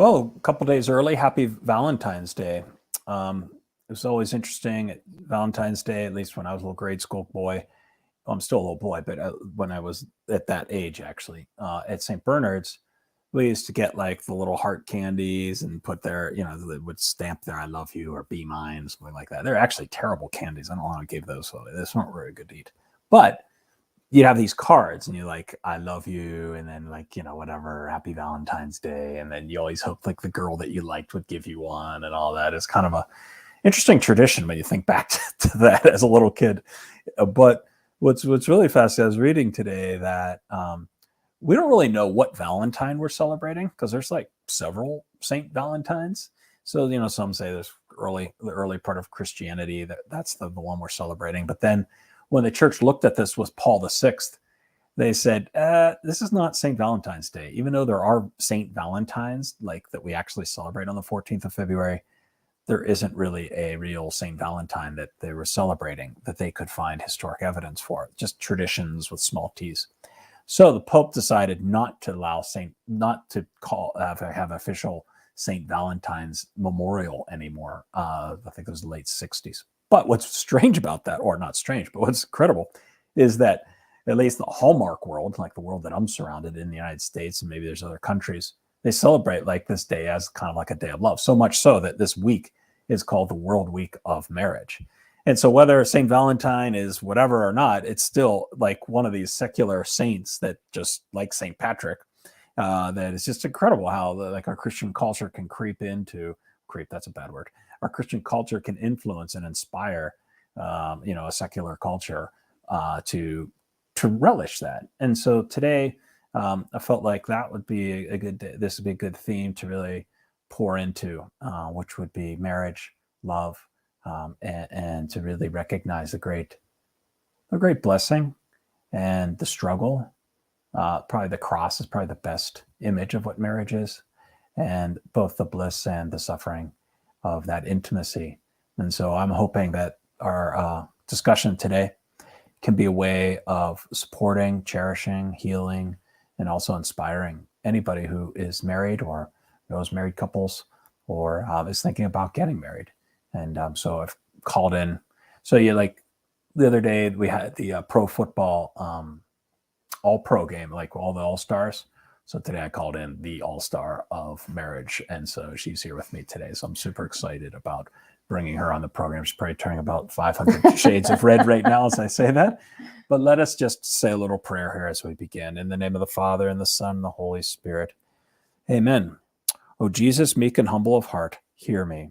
Well, a couple days early, happy Valentine's Day. It was always interesting at Valentine's Day, at least when I was a little grade school boy. Well, I'm still a little boy, but when I was at that age, actually, at St. Bernard's, we used to get like the little heart candies and put their, they would stamp their "I love you" or "Be mine," something like that. They're actually terrible candies. I don't want to give those away. This weren't very good to eat. But you'd have these cards and you're like, "I love you," and then like, whatever, "Happy Valentine's Day." And then you always hope like the girl that you liked would give you one and all that. Is kind of a interesting tradition when you think back to that as a little kid. But what's really fascinating, I was reading today that we don't really know what Valentine we're celebrating, because there's like several Saint Valentines. So, some say there's the early part of Christianity, that's the one we're celebrating. But then when the church looked at this with Paul VI, they said, this is not St. Valentine's Day. Even though there are St. Valentines like that we actually celebrate on the 14th of February, there isn't really a real St. Valentine that they were celebrating that they could find historic evidence for, just traditions with small t's. So the Pope decided not to have official St. Valentine's memorial anymore. I think it was the late 60s. But what's strange about that, or not strange, but what's incredible, is that at least the Hallmark world, like the world that I'm surrounded in the United States, and maybe there's other countries, they celebrate like this day as kind of like a day of love. So much so that this week is called the World Week of Marriage. And so whether St. Valentine is whatever or not, it's still like one of these secular saints that just like St. Patrick, that is just incredible how like our Christian culture can that's a bad word. Our Christian culture can influence and inspire, a secular culture to relish that. And so today, I felt like that would be this would be a good theme to really pour into, which would be marriage, love, and to really recognize the great blessing and the struggle. Probably the cross is probably the best image of what marriage is, and both the bliss and the suffering of that intimacy. And so I'm hoping that our discussion today can be a way of supporting, cherishing, healing, and also inspiring anybody who is married or knows married couples or is thinking about getting married. And so I've called in. So like the other day we had the pro football all-pro game, like all the all-stars. So today I called in the all-star of marriage. And so she's here with me today. So I'm super excited about bringing her on the program. She's probably turning about 500 shades of red right now as I say that. But let us just say a little prayer here as we begin. In the name of the Father, and the Son, and the Holy Spirit. Amen. O Jesus, meek and humble of heart, hear me.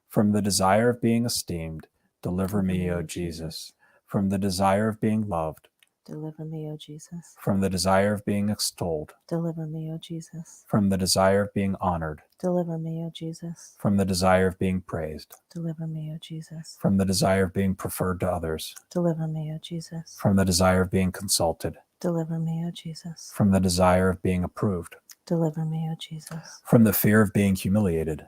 From the desire of being esteemed, deliver me, O Jesus. From the desire of being loved, deliver me, O Jesus. From the desire of being extolled, deliver me, O Jesus. From the desire of being honored, deliver me, O Jesus. From the desire of being praised, deliver me, O Jesus. From the desire of being preferred to others, deliver me, O Jesus. From the desire of being consulted, deliver me, O Jesus. From the desire of being approved, deliver me, O Jesus. From the fear of being humiliated,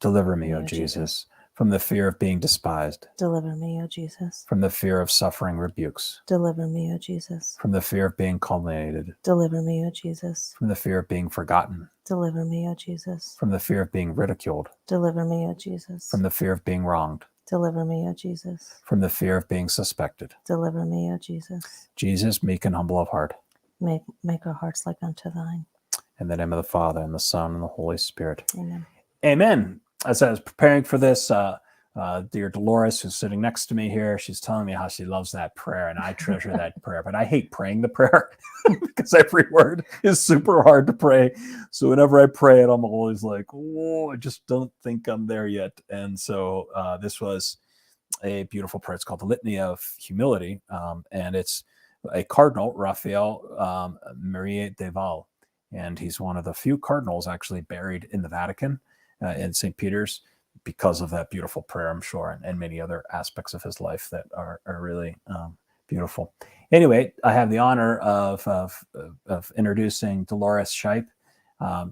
deliver me, O Jesus. From the fear of being despised, deliver me, O Jesus. From the fear of suffering rebukes, deliver me, O Jesus. From the fear of being calumniated, deliver me, O Jesus. From the fear of being forgotten, deliver me, O Jesus. From the fear of being ridiculed, deliver me, O Jesus. From the fear of being wronged, deliver me, O Jesus. From the fear of being suspected, deliver me, O Jesus. Jesus, meek and humble of heart, make our hearts like unto thine. In the name of the Father, and the Son, and the Holy Spirit. Amen. Amen. As I was preparing for this, dear Dolores, who's sitting next to me here, she's telling me how she loves that prayer, and I treasure that prayer. But I hate praying the prayer because every word is super hard to pray. So whenever I pray it, I'm always like, oh, I just don't think I'm there yet. And so this was a beautiful prayer. It's called the Litany of Humility, and it's a cardinal, Raphael Marie de Val, and he's one of the few cardinals actually buried in the Vatican. In St. Peter's, because of that beautiful prayer, I'm sure, and many other aspects of his life that are really beautiful. Anyway, I have the honor of introducing Dolores Shipe,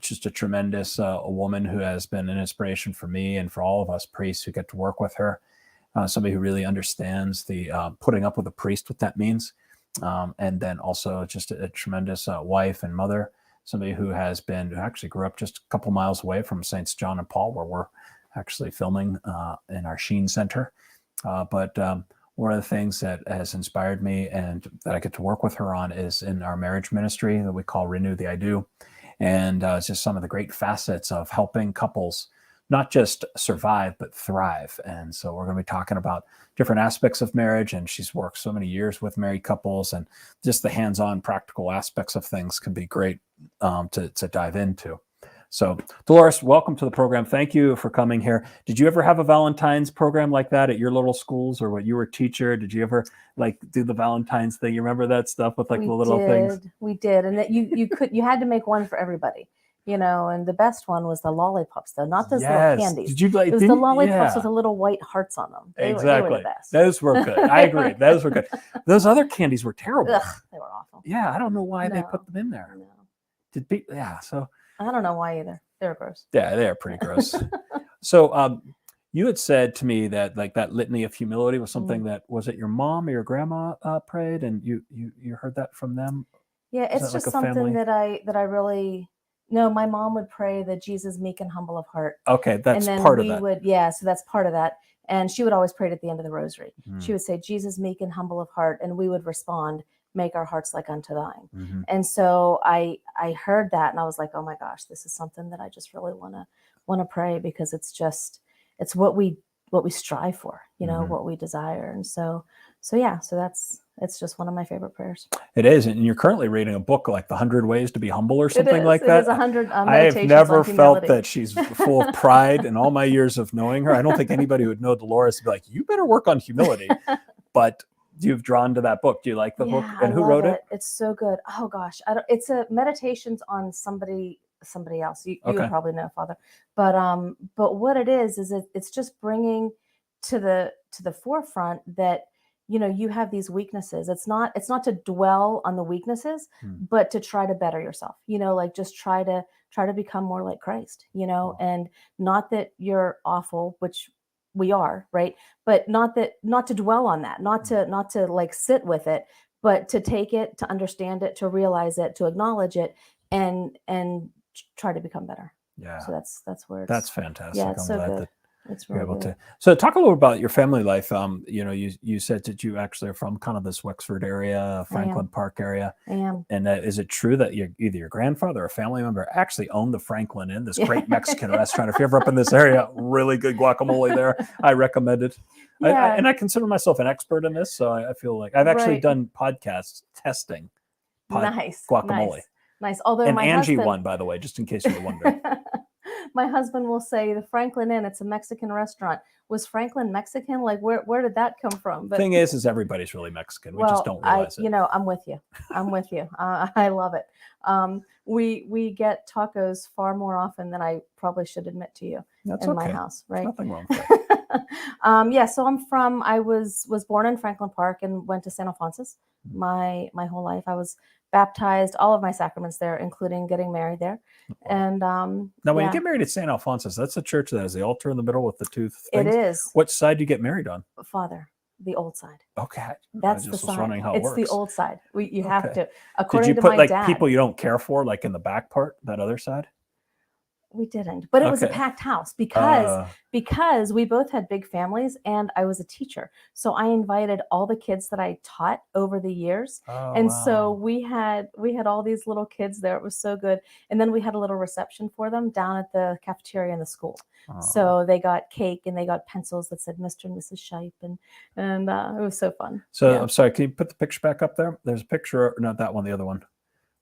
just a tremendous a woman who has been an inspiration for me and for all of us priests who get to work with her. Somebody who really understands the putting up with a priest, what that means, and then also just a tremendous wife and mother. somebody who actually grew up just a couple miles away from Saints John and Paul, where we're actually filming in our Sheen Center. But one of the things that has inspired me and that I get to work with her on is in our marriage ministry that we call Renew the I Do. And it's just some of the great facets of helping couples not just survive, but thrive. And so we're going to be talking about different aspects of marriage. And she's worked so many years with married couples, and just the hands-on practical aspects of things can be great to dive into. So Dolores, welcome to the program. Thank you for coming here. Did you ever have a Valentine's program like that at your little schools, or when you were a teacher? Did you ever do the Valentine's thing? You remember that stuff with the little things? We did. And that you had to make one for everybody. And the best one was the lollipops, though, not those little candies. Did you it was the lollipops with the little white hearts on them. They were the best. Those were good. I agree. Those were good. Those other candies were terrible. Ugh, they were awful. Yeah, I don't know why they put them in there. No. So I don't know why either. They were gross. Yeah, they are pretty gross. So you had said to me that that litany of humility was something that, was it your mom or your grandma prayed, and you heard that from them? Yeah, it's just something that I really. No, my mom would pray that Jesus meek and humble of heart. Okay, that's part of that. So that's part of that. And she would always pray it at the end of the rosary. She would say, Jesus meek and humble of heart, and we would respond, make our hearts like unto thine. And so I heard that, and I was like, oh my gosh, this is something that I just really want to pray, because it's what we strive for, what we desire. And so it's just one of my favorite prayers. It is. And you're currently reading a book like The 100 Ways to be Humble or something like that. It is 100 I have never felt that she's full of pride in all my years of knowing her. I don't think anybody who would know Dolores would be like, you better work on humility. But you've drawn to that book. Do you like the book? And who wrote it? It's so good. Oh gosh. It's a meditations on somebody else. You would probably know, Father. But what it is it's just bringing to the forefront that you have these weaknesses. It's not to dwell on the weaknesses, but to try to better yourself, just try to become more like Christ, and not that you're awful, which we are, right? But not to dwell on that, not to sit with it, but to take it, to understand it, to realize it, to acknowledge it, and try to become better. Yeah. So that's where that's fantastic. Yeah, it's so good. It's really good. So talk a little about your family life. You said that you actually are from kind of this Wexford area, Franklin Park area. I am. And is it true that either your grandfather or a family member actually owned the Franklin Inn, this great Mexican restaurant? If you're ever up in this area, really good guacamole there. I recommend it. Yeah. And I consider myself an expert in this, so I feel like I've actually done podcasts testing guacamole. Nice. Although and my Angie husband won, by the way, just in case you were wondering. My husband will say the Franklin Inn, it's a Mexican restaurant. Was Franklin Mexican? Like where did that come from? But thing is everybody's really Mexican. We just don't realize it. I'm with you. I love it. We get tacos far more often than I probably should admit to you. That's in my house, right? Nothing wrong with that. So I was born in Franklin Park and went to St. Alphonsus my whole life. I was baptized, all of my sacraments there, including getting married there. And now, when you get married at St. Alphonsus, that's a church that has the altar in the middle with the two things. It is. What side do you get married on? Father, the old side. Okay, that's the side. It's the old side. You have to. According to my dad, people you don't care for, like in the back part, that other side? We didn't, but it was a packed house because we both had big families and I was a teacher. So I invited all the kids that I taught over the years. So we had all these little kids there. It was so good. And then we had a little reception for them down at the cafeteria in the school. So they got cake and they got pencils that said Mr. and Mrs. Shipe, and it was so fun. So I'm sorry, can you put the picture back up there? There's a picture, not that one, the other one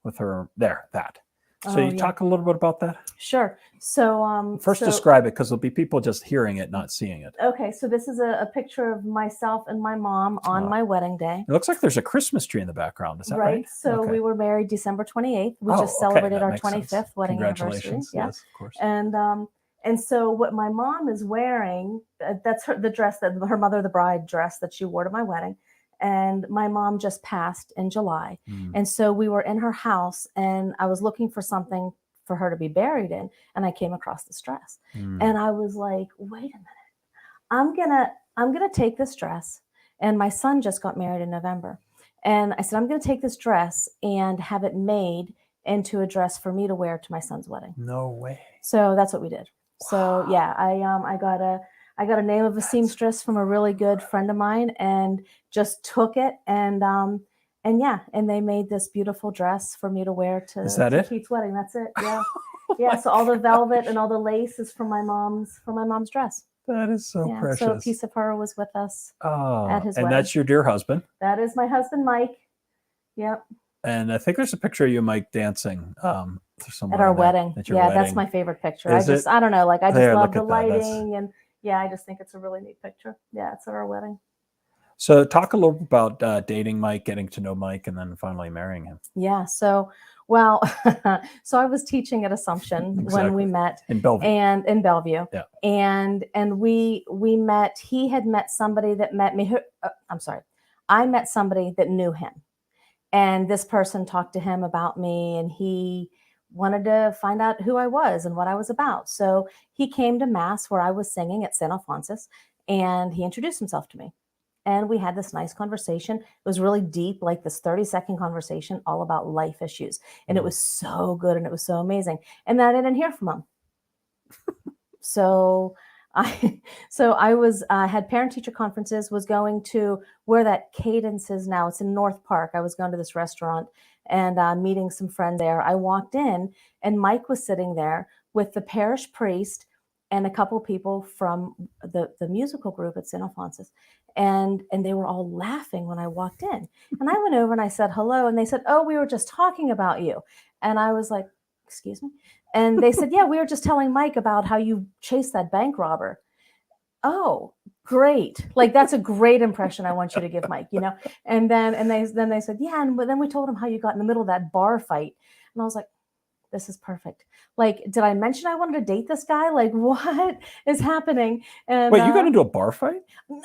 with her there, that. So you talk a little bit about that? Sure. So first describe it, because there'll be people just hearing it, not seeing it. Okay, so this is a picture of myself and my mom on my wedding day. It looks like there's a Christmas tree in the background. Is that right? So we were married December 28th. We just celebrated our 25th wedding anniversary. Yeah, of course. And so what my mom is wearing, that's the dress that her mother, the bride dress that she wore to my wedding. And my mom just passed in July. And so we were in her house and I was looking for something for her to be buried in. And I came across this dress and I was like, wait a minute, I'm going to take this dress. And my son just got married in November. And I said, I'm going to take this dress and have it made into a dress for me to wear to my son's wedding. No way. So that's what we did. So yeah, I got a name of a seamstress from a really good friend of mine, and just took it, and they made this beautiful dress for me to wear to Keith's wedding. That's it. Yeah. Yeah. So all the velvet and all the lace is from my mom's dress. That is so precious. So a piece of her was with us at his wedding. And that's your dear husband. That is my husband, Mike. Yep. And I think there's a picture of you, Mike, dancing at our wedding. Yeah, that's my favorite picture. I don't know, like I just love the lighting, and yeah, I just think it's a really neat picture. Yeah, it's at our wedding. So talk a little about dating Mike, getting to know Mike, and then finally marrying him. Yeah. So, well, so I was teaching at Assumption when we met in Bellevue. And in Bellevue. Yeah. And we met. He had met somebody that met me. I met somebody that knew him, and this person talked to him about me, and he wanted to find out who I was and what I was about. So he came to Mass where I was singing at St. Alphonsus, and he introduced himself to me. And we had this nice conversation. It was really deep, like this 30-second conversation all about life issues. And it was so good, and it was so amazing. And then I didn't hear from him. So I had parent-teacher conferences, was going to where that Cadence is now. It's in North Park. I was going to this restaurant and meeting some friend there. I walked in, and Mike was sitting there with the parish priest and a couple of people from the musical group at St. Alphonsus. And they were all laughing when I walked in. And I went over and I said, hello. And they said, oh, we were just talking about you. And I was like, excuse me? And they said, yeah, we were just telling Mike about how you chased that bank robber. Oh, great. Like, that's a great impression I want you to give Mike, And then they said, yeah. And then we told him how you got in the middle of that bar fight. And I was like, this is perfect. Like, did I mention I wanted to date this guy? Like, what is happening? And wait, you got into a bar fight?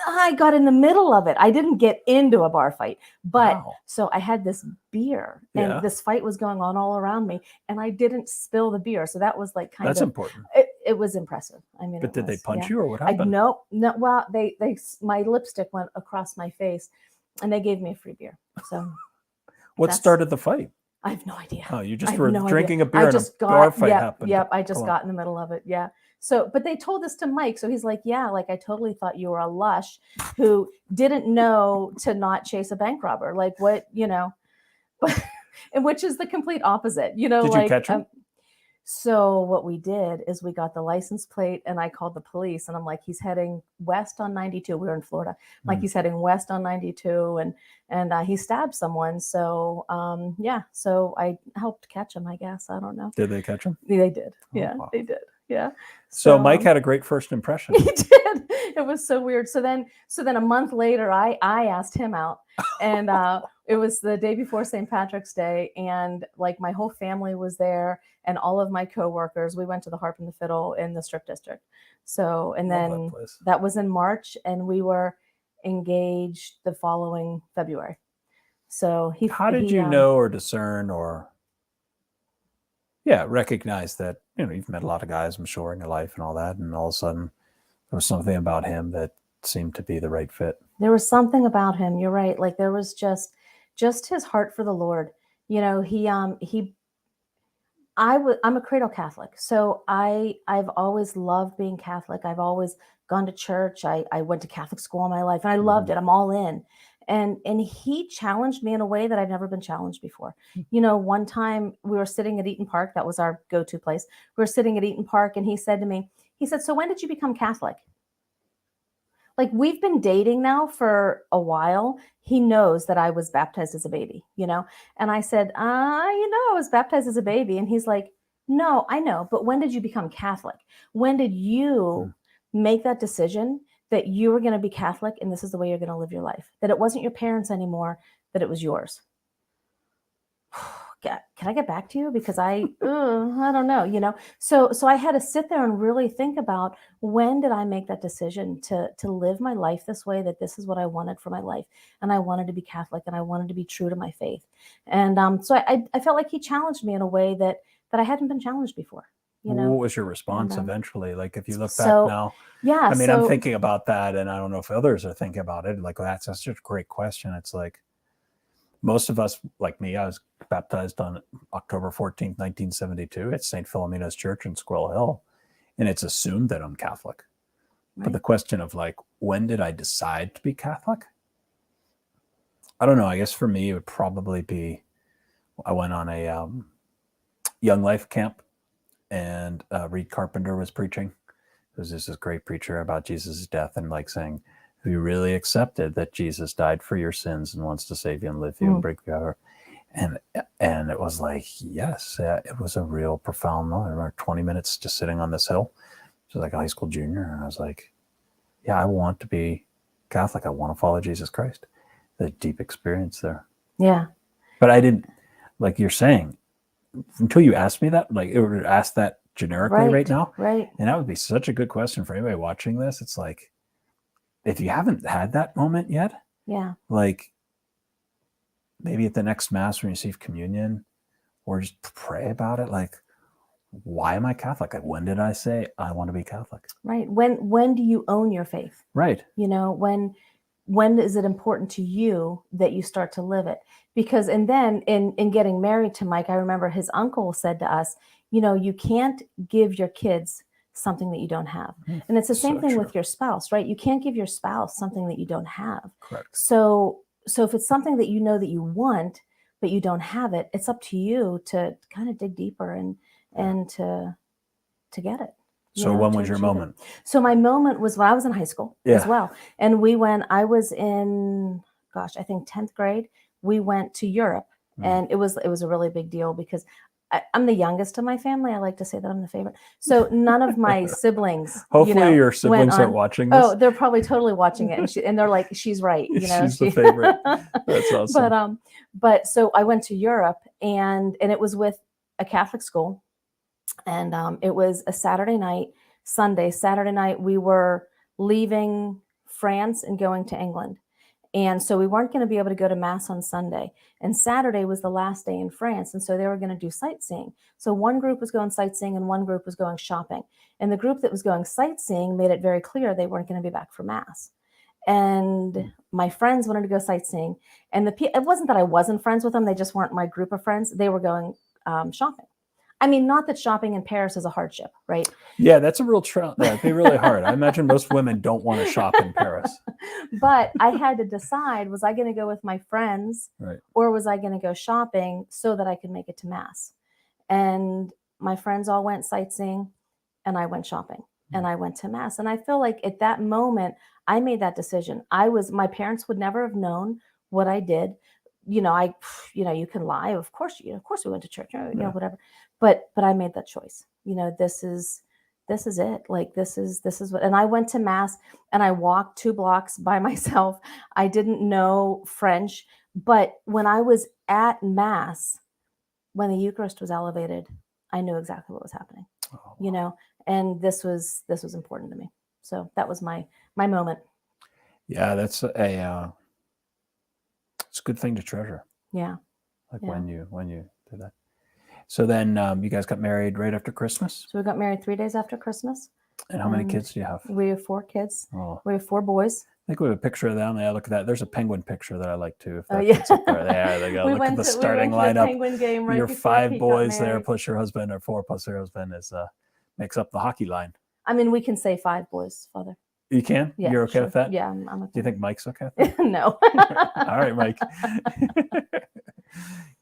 I got in the middle of it. I didn't get into a bar fight, but So I had this beer, and this fight was going on all around me, and I didn't spill the beer. So that was like that's important. It was impressive. I mean, but did they punch you, or what happened? No. Well, they my lipstick went across my face, and they gave me a free beer. So what started the fight? I have no idea. Oh, you just were drinking a beer and a bar fight happened. Yep, I just got in the middle of it. Yeah. So, but they told this to Mike. So he's like, yeah, like I totally thought you were a lush who didn't know to not chase a bank robber. Like what, and which is the complete opposite, Did you catch him? So what we did is we got the license plate, and I called the police, and I'm like, he's heading west on 92. We were in Florida. Like he's heading west on 92, and he stabbed someone. So so I helped catch him, I guess. I don't know. Did they catch him? They did. Yeah, they did. Yeah. So Mike had a great first impression. He did. It was so weird. So then a month later, I asked him out, and it was the day before St. Patrick's Day, and like my whole family was there, and all of my coworkers. We went to the Harp and the Fiddle in the Strip District. So, and then that was in March, and we were engaged the following February. So how did you know or discern or recognize that, you've met a lot of guys, I'm sure, in your life and all that, and all of a sudden there was something about him that seemed to be the right fit? There was something about him. You're right. Like there was just his heart for the Lord. I'm a cradle Catholic. So I've always loved being Catholic. I've always gone to church. I went to Catholic school all my life, and I loved it. I'm all in. And he challenged me in a way that I'd never been challenged before. One time we were sitting at Eaton Park. That was our go-to place. We were sitting at Eaton Park, and he said to me, so when did you become Catholic? Like, we've been dating now for a while. He knows that I was baptized as a baby, And I said, I was baptized as a baby. And he's like, no, I know. But when did you become Catholic? When did you make that decision that you were going to be Catholic and this is the way you're going to live your life? That it wasn't your parents anymore, that it was yours. Can I get back to you? Because I don't know, So I had to sit there and really think about, when did I make that decision to live my life this way, that this is what I wanted for my life. And I wanted to be Catholic, and I wanted to be true to my faith. And so I felt like he challenged me in a way that I hadn't been challenged before. What was your response eventually? Like, if you look back now, I'm thinking about that, and I don't know if others are thinking about it. Like, that's such a great question. It's like, most of us, like me, I was baptized on October 14th, 1972 at St. Philomena's Church in Squirrel Hill. And it's assumed that I'm Catholic. Right. But the question of like, when did I decide to be Catholic? I don't know. I guess for me, it would probably be, I went on a Young Life camp, and Reed Carpenter was preaching. There was this great preacher about Jesus' death, and like saying, if you really accepted that Jesus died for your sins and wants to save you and live you and break you out. And it was like, yes, it was a real profound moment. I remember 20 minutes just sitting on this hill. It was like a high school junior. And I was like, yeah, I want to be Catholic. I want to follow Jesus Christ. The deep experience there. Yeah. But I didn't, like you're saying, until you asked me that, like it would ask that generically right now. Right. And that would be such a good question for anybody watching this. It's like, if you haven't had that moment yet, yeah, like maybe at the next Mass when you receive communion, or just pray about it, like, why am I Catholic? Like, when did I say I want to be Catholic? Right. When do you own your faith? Right. You know, when is it important to you that you start to live it? Because, and then in getting married to Mike, I remember his uncle said to us, you know, you can't give your kids something that you don't have. And it's the same thing with your spouse, right? You can't give your spouse something that you don't have. Correct. So if it's something that you know that you want, but you don't have it, it's up to you to kind of dig deeper and to get it. So when was your moment? So my moment was when I was in high school as well. And I was in, I think 10th grade, we went to Europe, and it was a really big deal because I'm the youngest of my family. I like to say that I'm the favorite. So none of my siblings. Hopefully your siblings aren't watching this. Oh, they're probably totally watching it, and they're like, "She's right." You know, she's the favorite. That's awesome. But so I went to Europe, and it was with a Catholic school, and it was a Saturday night. Saturday night, we were leaving France and going to England. And so we weren't going to be able to go to Mass on Sunday. And Saturday was the last day in France. And so they were going to do sightseeing. So one group was going sightseeing and one group was going shopping. And the group that was going sightseeing made it very clear they weren't going to be back for Mass. And my friends wanted to go sightseeing. And it wasn't that I wasn't friends with them. They just weren't my group of friends. They were going shopping. I mean, not that shopping in Paris is a hardship, right? Yeah, that's a real that'd be really hard. I imagine most women don't want to shop in Paris. But I had to decide, was I going to go with my friends, right, or was I going to go shopping so that I could make it to Mass? And my friends all went sightseeing, and I went shopping, and I went to Mass. And I feel like at that moment, I made that decision. My parents would never have known what I did. You can lie. Of course we went to church, whatever. But I made that choice. This is it. Like, this is what, and I went to Mass and I walked 2 blocks by myself. I didn't know French, but when I was at Mass, when the Eucharist was elevated, I knew exactly what was happening, and this was important to me. So that was my moment. Yeah. That's it's a good thing to treasure. Yeah. Like when you do that. So then you guys got married right after Christmas? So we got married 3 days after Christmas. And how many kids do you have? We have 4 kids. Oh. We have 4 boys. I think we have a picture of them. Yeah, look at that. There's a penguin picture that I like too. If that fits up there. Yeah, there you go. Look at the starting lineup. Penguin game right your before 5 Pete boys got there, married. plus your husband, or 4 plus your husband makes up the hockey line. I mean, we can say 5 boys, Father. You can? Yeah, You're okay with that? Yeah, I'm okay. Do you think Mike's okay with that? No. All right, Mike.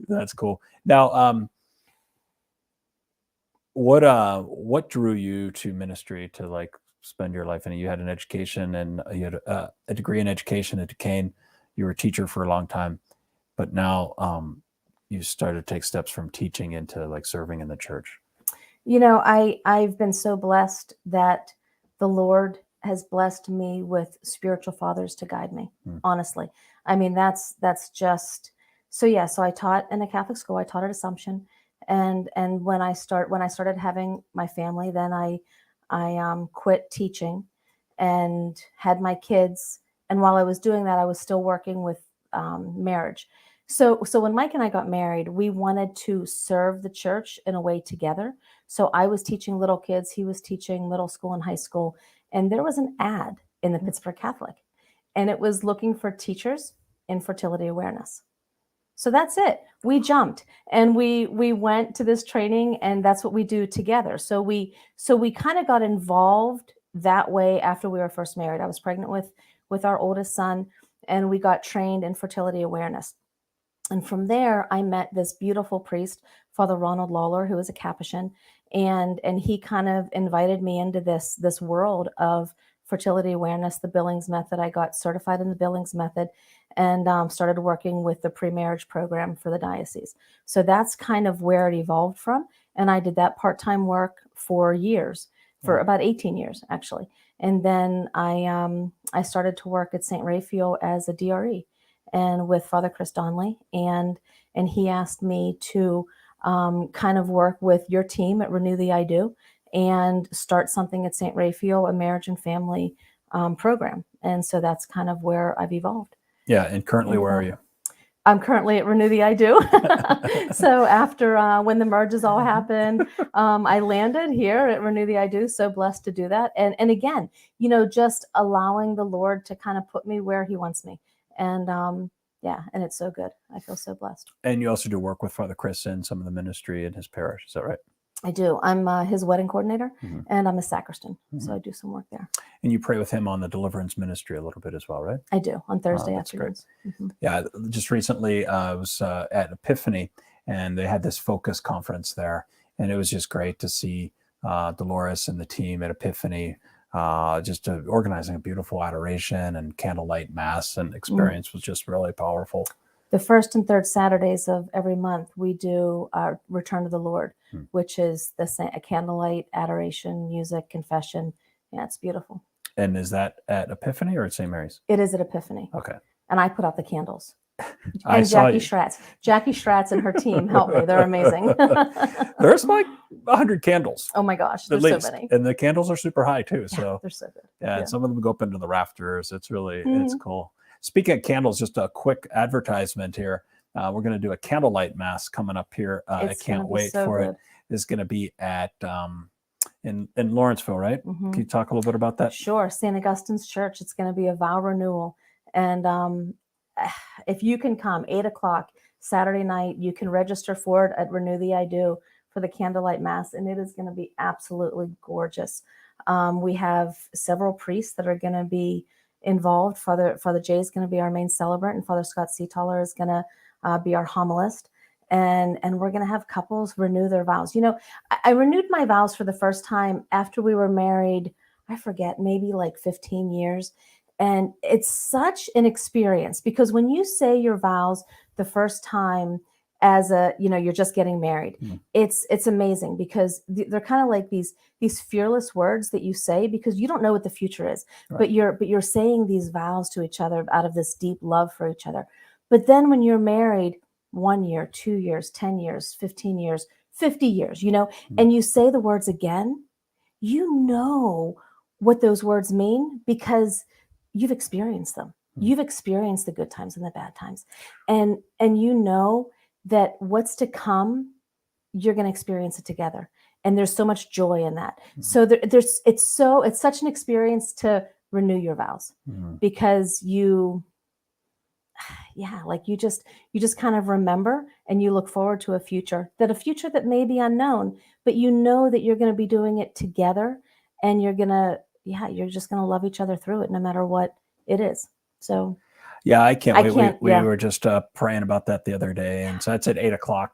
That's cool. Now, what drew you to ministry, to like spend your life in it? You had an education, and you had a degree in education at Duquesne. You were a teacher for a long time, but now you started to take steps from teaching into like serving in the church. I've been so blessed that the Lord has blessed me with spiritual fathers to guide me. Honestly, I mean, that's just so. Yeah, so I taught in a Catholic school. I taught at Assumption, and when I started having my family, then I quit teaching and had my kids. And while I was doing that, I was still working with marriage. So when Mike and I got married, we wanted to serve the church in a way together. So I was teaching little kids. He was teaching middle school and high school. And there was an ad in the Pittsburgh Catholic, and it was looking for teachers in fertility awareness. So that's it. We jumped and we went to this training, and that's what we do together. So we kind of got involved that way after we were first married. I was pregnant with our oldest son, and we got trained in fertility awareness. And from there, I met this beautiful priest, Father Ronald Lawler, who is a Capuchin, and he kind of invited me into this world of fertility awareness, the Billings Method. I got certified in the Billings Method, and started working with the pre-marriage program for the diocese. So that's kind of where it evolved from. And I did that part-time work for years, for about 18 years, actually. And then I started to work at St. Raphael as a DRE, and with Father Chris Donnelly. And he asked me to kind of work with your team at Renew the I Do and start something at St. Raphael, a marriage and family program. And so that's kind of where I've evolved. Yeah. And currently, where are you? I'm currently at Renew the I Do. So after when the merges all happened, I landed here at Renew the I Do. So blessed to do that. And again, just allowing the Lord to kind of put me where he wants me. And and it's so good. I feel so blessed. And you also do work with Father Chris in some of the ministry in his parish. Is that right? I do. I'm his wedding coordinator, and I'm a sacristan. So I do some work there. And you pray with him on the deliverance ministry a little bit as well, right? I do, on Thursday afternoons. Yeah, just recently I was at Epiphany, and they had this focus conference there, and it was just great to see Dolores and the team at Epiphany just organizing a beautiful adoration and candlelight mass, and experience was just really powerful. The first and third Saturdays of every month, we do our Return to the Lord, which is a candlelight, adoration, music, confession. Yeah, it's beautiful. And is that at Epiphany or at St. Mary's? It is at Epiphany. Okay. And I put out the candles. And Jackie Schratz and her team help me. They're amazing. There's like 100 candles. Oh my gosh, there's so many. And the candles are super high too. So they're so good. Yeah, and some of them go up into the rafters. It's really, it's cool. Speaking of candles, just a quick advertisement here. We're going to do a candlelight mass coming up here. I can't wait for it. It's going to be at in Lawrenceville, right? Can you talk a little bit about that? Sure. St. Augustine's Church. It's going to be a vow renewal. And if you can come, 8:00 Saturday night, you can register for it at Renew the I Do for the candlelight mass. And it is going to be absolutely gorgeous. We have several priests that are going to be involved. Father Jay is going to be our main celebrant, and Father Scott Seataller is going to be our homilist. And we're going to have couples renew their vows. I renewed my vows for the first time after we were married, I forget, maybe like 15 years. And it's such an experience, because when you say your vows the first time as you're just getting married, it's amazing, because they're kind of like these fearless words that you say, because you don't know what the future is, but you're saying these vows to each other out of this deep love for each other. But then when you're married 1 year, 2 years, 10 years, 15 years, 50 years, and you say the words again, what those words mean, because you've experienced them. You've experienced the good times and the bad times. And that what's to come, you're going to experience it together. And there's so much joy in that. So it's such an experience to renew your vows, because you just kind of remember, and you look forward to a future that may be unknown, but that you're going to be doing it together, and you're just going to love each other through it, no matter what it is. So yeah, I can't wait. We were just praying about that the other day, and so it's at 8:00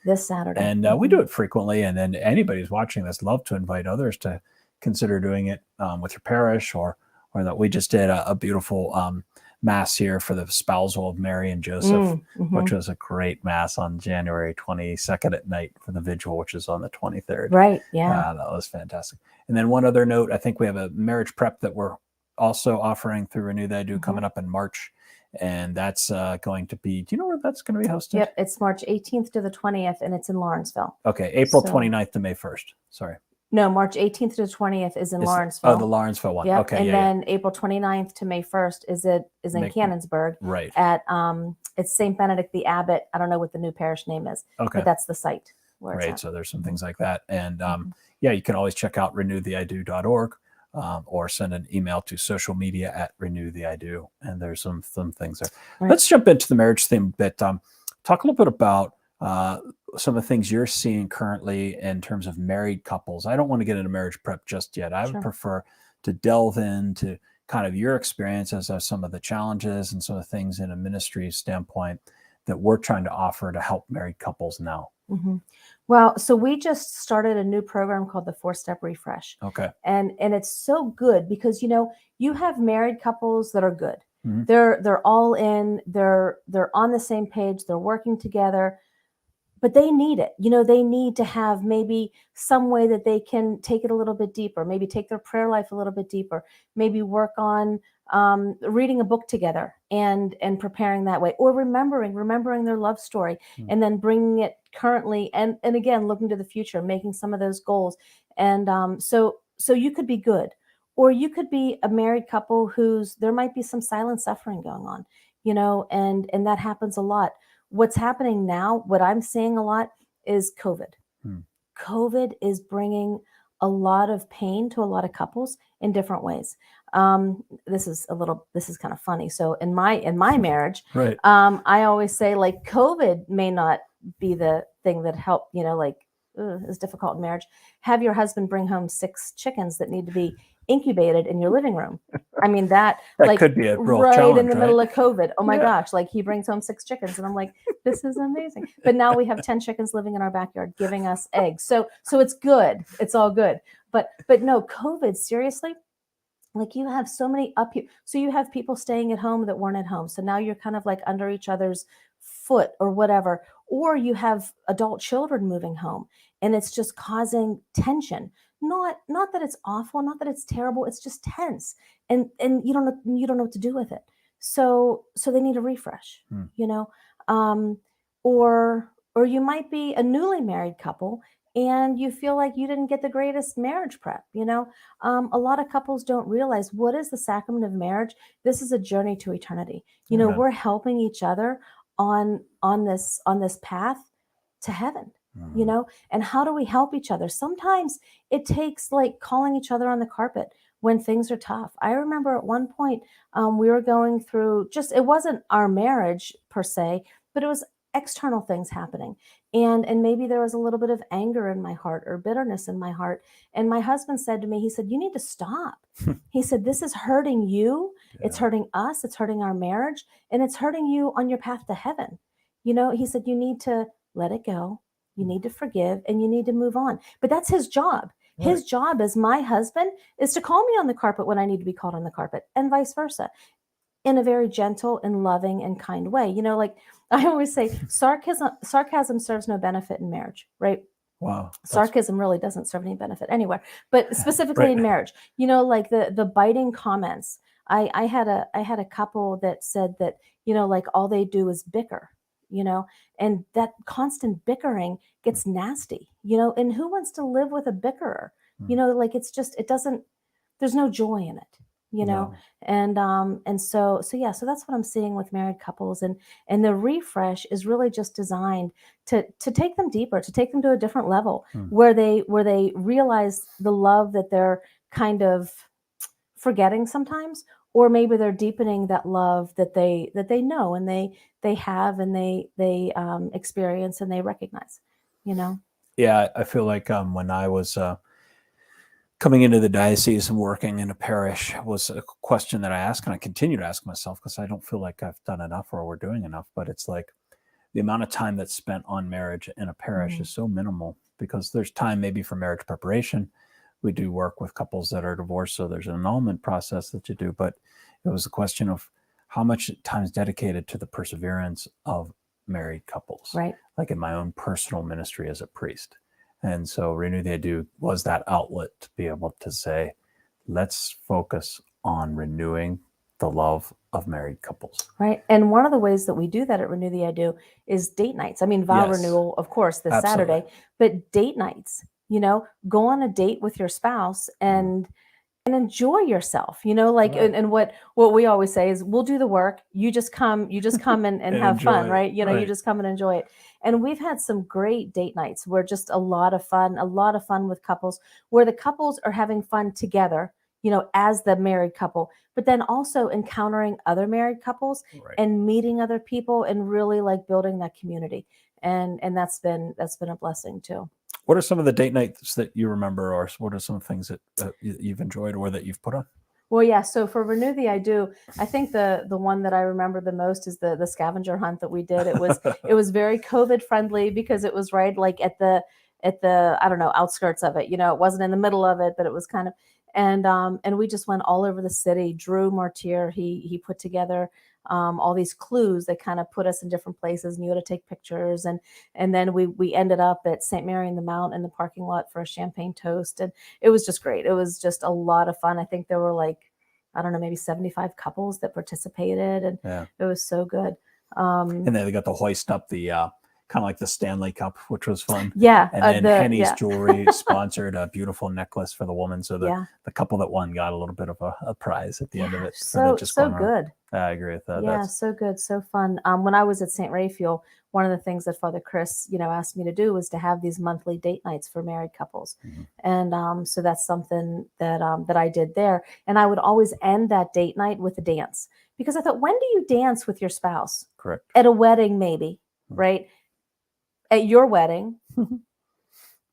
this Saturday. And we do it frequently. And then anybody who's watching this, love to invite others to consider doing it with your parish, or that we just did a beautiful mass here for the spousal of Mary and Joseph, which was a great mass on January 22nd at night for the vigil, which is on the 23rd. Right. Yeah. That was fantastic. And then one other note, I think we have a marriage prep that we're also offering through Renew That I Do coming up in March. And that's going to be, do you know where that's going to be hosted? Yep. It's March 18th to the 20th, and it's in Lawrenceville. Okay. April 29th to May 1st. Sorry. No, March 18th to the 20th is in Lawrenceville. Oh, the Lawrenceville one. Yep. Okay. And then April 29th to May 1st is in Canonsburg. Right. At it's St. Benedict the Abbot. I don't know what the new parish name is. Okay. But that's the site where it's at. So there's some things like that. And you can always check out renewtheido.org or send an email to social media at Renew the I Do. And there's some things there. Right. Let's jump into the marriage theme a bit. Talk a little bit about some of the things you're seeing currently in terms of married couples. I don't want to get into marriage prep just yet. I would prefer to delve into kind of your experiences of some of the challenges and some of the things in a ministry standpoint that we're trying to offer to help married couples now. Mm-hmm. Well, so we just started a new program called the 4-Step Refresh. Okay. And it's so good because, you have married couples that are good. Mm-hmm. They're all in, they're on the same page, they're working together, but they need it. They need to have maybe some way that they can take it a little bit deeper, maybe take their prayer life a little bit deeper, maybe work on reading a book together and preparing that way, or remembering their love story, and then bringing it currently, and again, looking to the future, making some of those goals. And so you could be good, or you could be a married couple there might be some silent suffering going on, and that happens a lot. What's happening now, what I'm seeing a lot is COVID. COVID is bringing a lot of pain to a lot of couples in different ways. This is kind of funny. So in my marriage, right. I always say, like, COVID may not be the thing that helped, is difficult in marriage. Have your husband bring home 6 chickens that need to be incubated in your living room. I mean, that could be a real right challenge, in the middle right? of COVID. Oh my gosh, like, he brings home 6 chickens, and I'm like, this is amazing. But now we have 10 chickens living in our backyard giving us eggs. So it's good. It's all good. But no, COVID, seriously, like, you have so many so you have people staying at home that weren't at home. So now you're kind of like under each other's foot or whatever, or you have adult children moving home, and it's just causing tension. Not that it's awful, not that it's terrible. It's just tense, and you don't know what to do with it. So they need a refresh, or you might be a newly married couple and you feel like you didn't get the greatest marriage prep. A lot of couples don't realize, what is the sacrament of marriage? This is a journey to eternity. Amen. We're helping each other on this path to heaven. And how do we help each other? Sometimes it takes, like, calling each other on the carpet when things are tough. I remember at one point we were going through, it wasn't our marriage per se, but it was external things happening. And maybe there was a little bit of anger in my heart or bitterness in my heart. And my husband said to me, he said, you need to stop. He said, this is hurting you. Yeah. It's hurting us. It's hurting our marriage. And it's hurting you on your path to heaven. He said, you need to let it go. You need to forgive, and you need to move on. But that's his job. Right. His job as my husband is to call me on the carpet when I need to be called on the carpet, and vice versa, in a very gentle and loving and kind way. Like I always say, sarcasm serves no benefit in marriage, right? Wow. Sarcasm really doesn't serve any benefit anywhere, but specifically right. in marriage, like the biting comments. I had a couple that said that, like, all they do is bicker, and that constant bickering gets nasty, and who wants to live with a bickerer? Like, there's no joy in it. No. And so that's what I'm seeing with married couples, and the refresh is really just designed to take them deeper, to take them to a different level, where they realize the love that they're kind of forgetting sometimes, or maybe they're deepening that love that they know and they have and they experience and they recognize. Yeah, I feel like when I was coming into the diocese and working in a parish was a question that I asked, and I continue to ask myself, because I don't feel like I've done enough or we're doing enough. But it's like the amount of time that's spent on marriage in a parish is so minimal, because there's time maybe for marriage preparation. We do work with couples that are divorced, so there's an annulment process that you do. But it was a question of how much time is dedicated to the perseverance of married couples, right? Like in my own personal ministry as a priest. And so Renew the I Do was that outlet to be able to say, let's focus on renewing the love of married couples. Right. And one of the ways that we do that at Renew the I Do is date nights. I mean, vow renewal, of course, this Saturday, but date nights, go on a date with your spouse and enjoy yourself, right. and what we always say is, we'll do the work. You just come and have fun, right? You just come and enjoy it. And we've had some great date nights where just a lot of fun with couples, where the couples are having fun together, as the married couple, but then also encountering other married couples and meeting other people and really like building that community. And that's been a blessing too. What are some of the date nights that you remember, or what are some of the things that you've enjoyed or that you've put on? Well, yeah. So for Renew the I Do, I think the one that I remember the most is the scavenger hunt that we did. It was very COVID friendly because it was right like at the I don't know, outskirts of it. It wasn't in the middle of it, but it was kind of, and we just went all over the city. Drew Martier, he put together all these clues that kind of put us in different places, and you had to take pictures, and then we ended up at St. Mary in the Mount in the parking lot for a champagne toast, and it was just great. It was just a lot of fun. I think there were like, I don't know, maybe 75 couples that participated, and it was so good. And then they got to hoist up the kind of like the Stanley Cup, which was fun. Yeah. And then Henny's Jewelry sponsored a beautiful necklace for the woman. So the couple that won got a little bit of a prize at the end of it. So good. I agree with that. Yeah, so good. So fun. When I was at St. Raphael, one of the things that Father Chris, asked me to do was to have these monthly date nights for married couples. And so that's something that I did there. And I would always end that date night with a dance, because I thought, when do you dance with your spouse? Correct. At a wedding, maybe, right? At your wedding.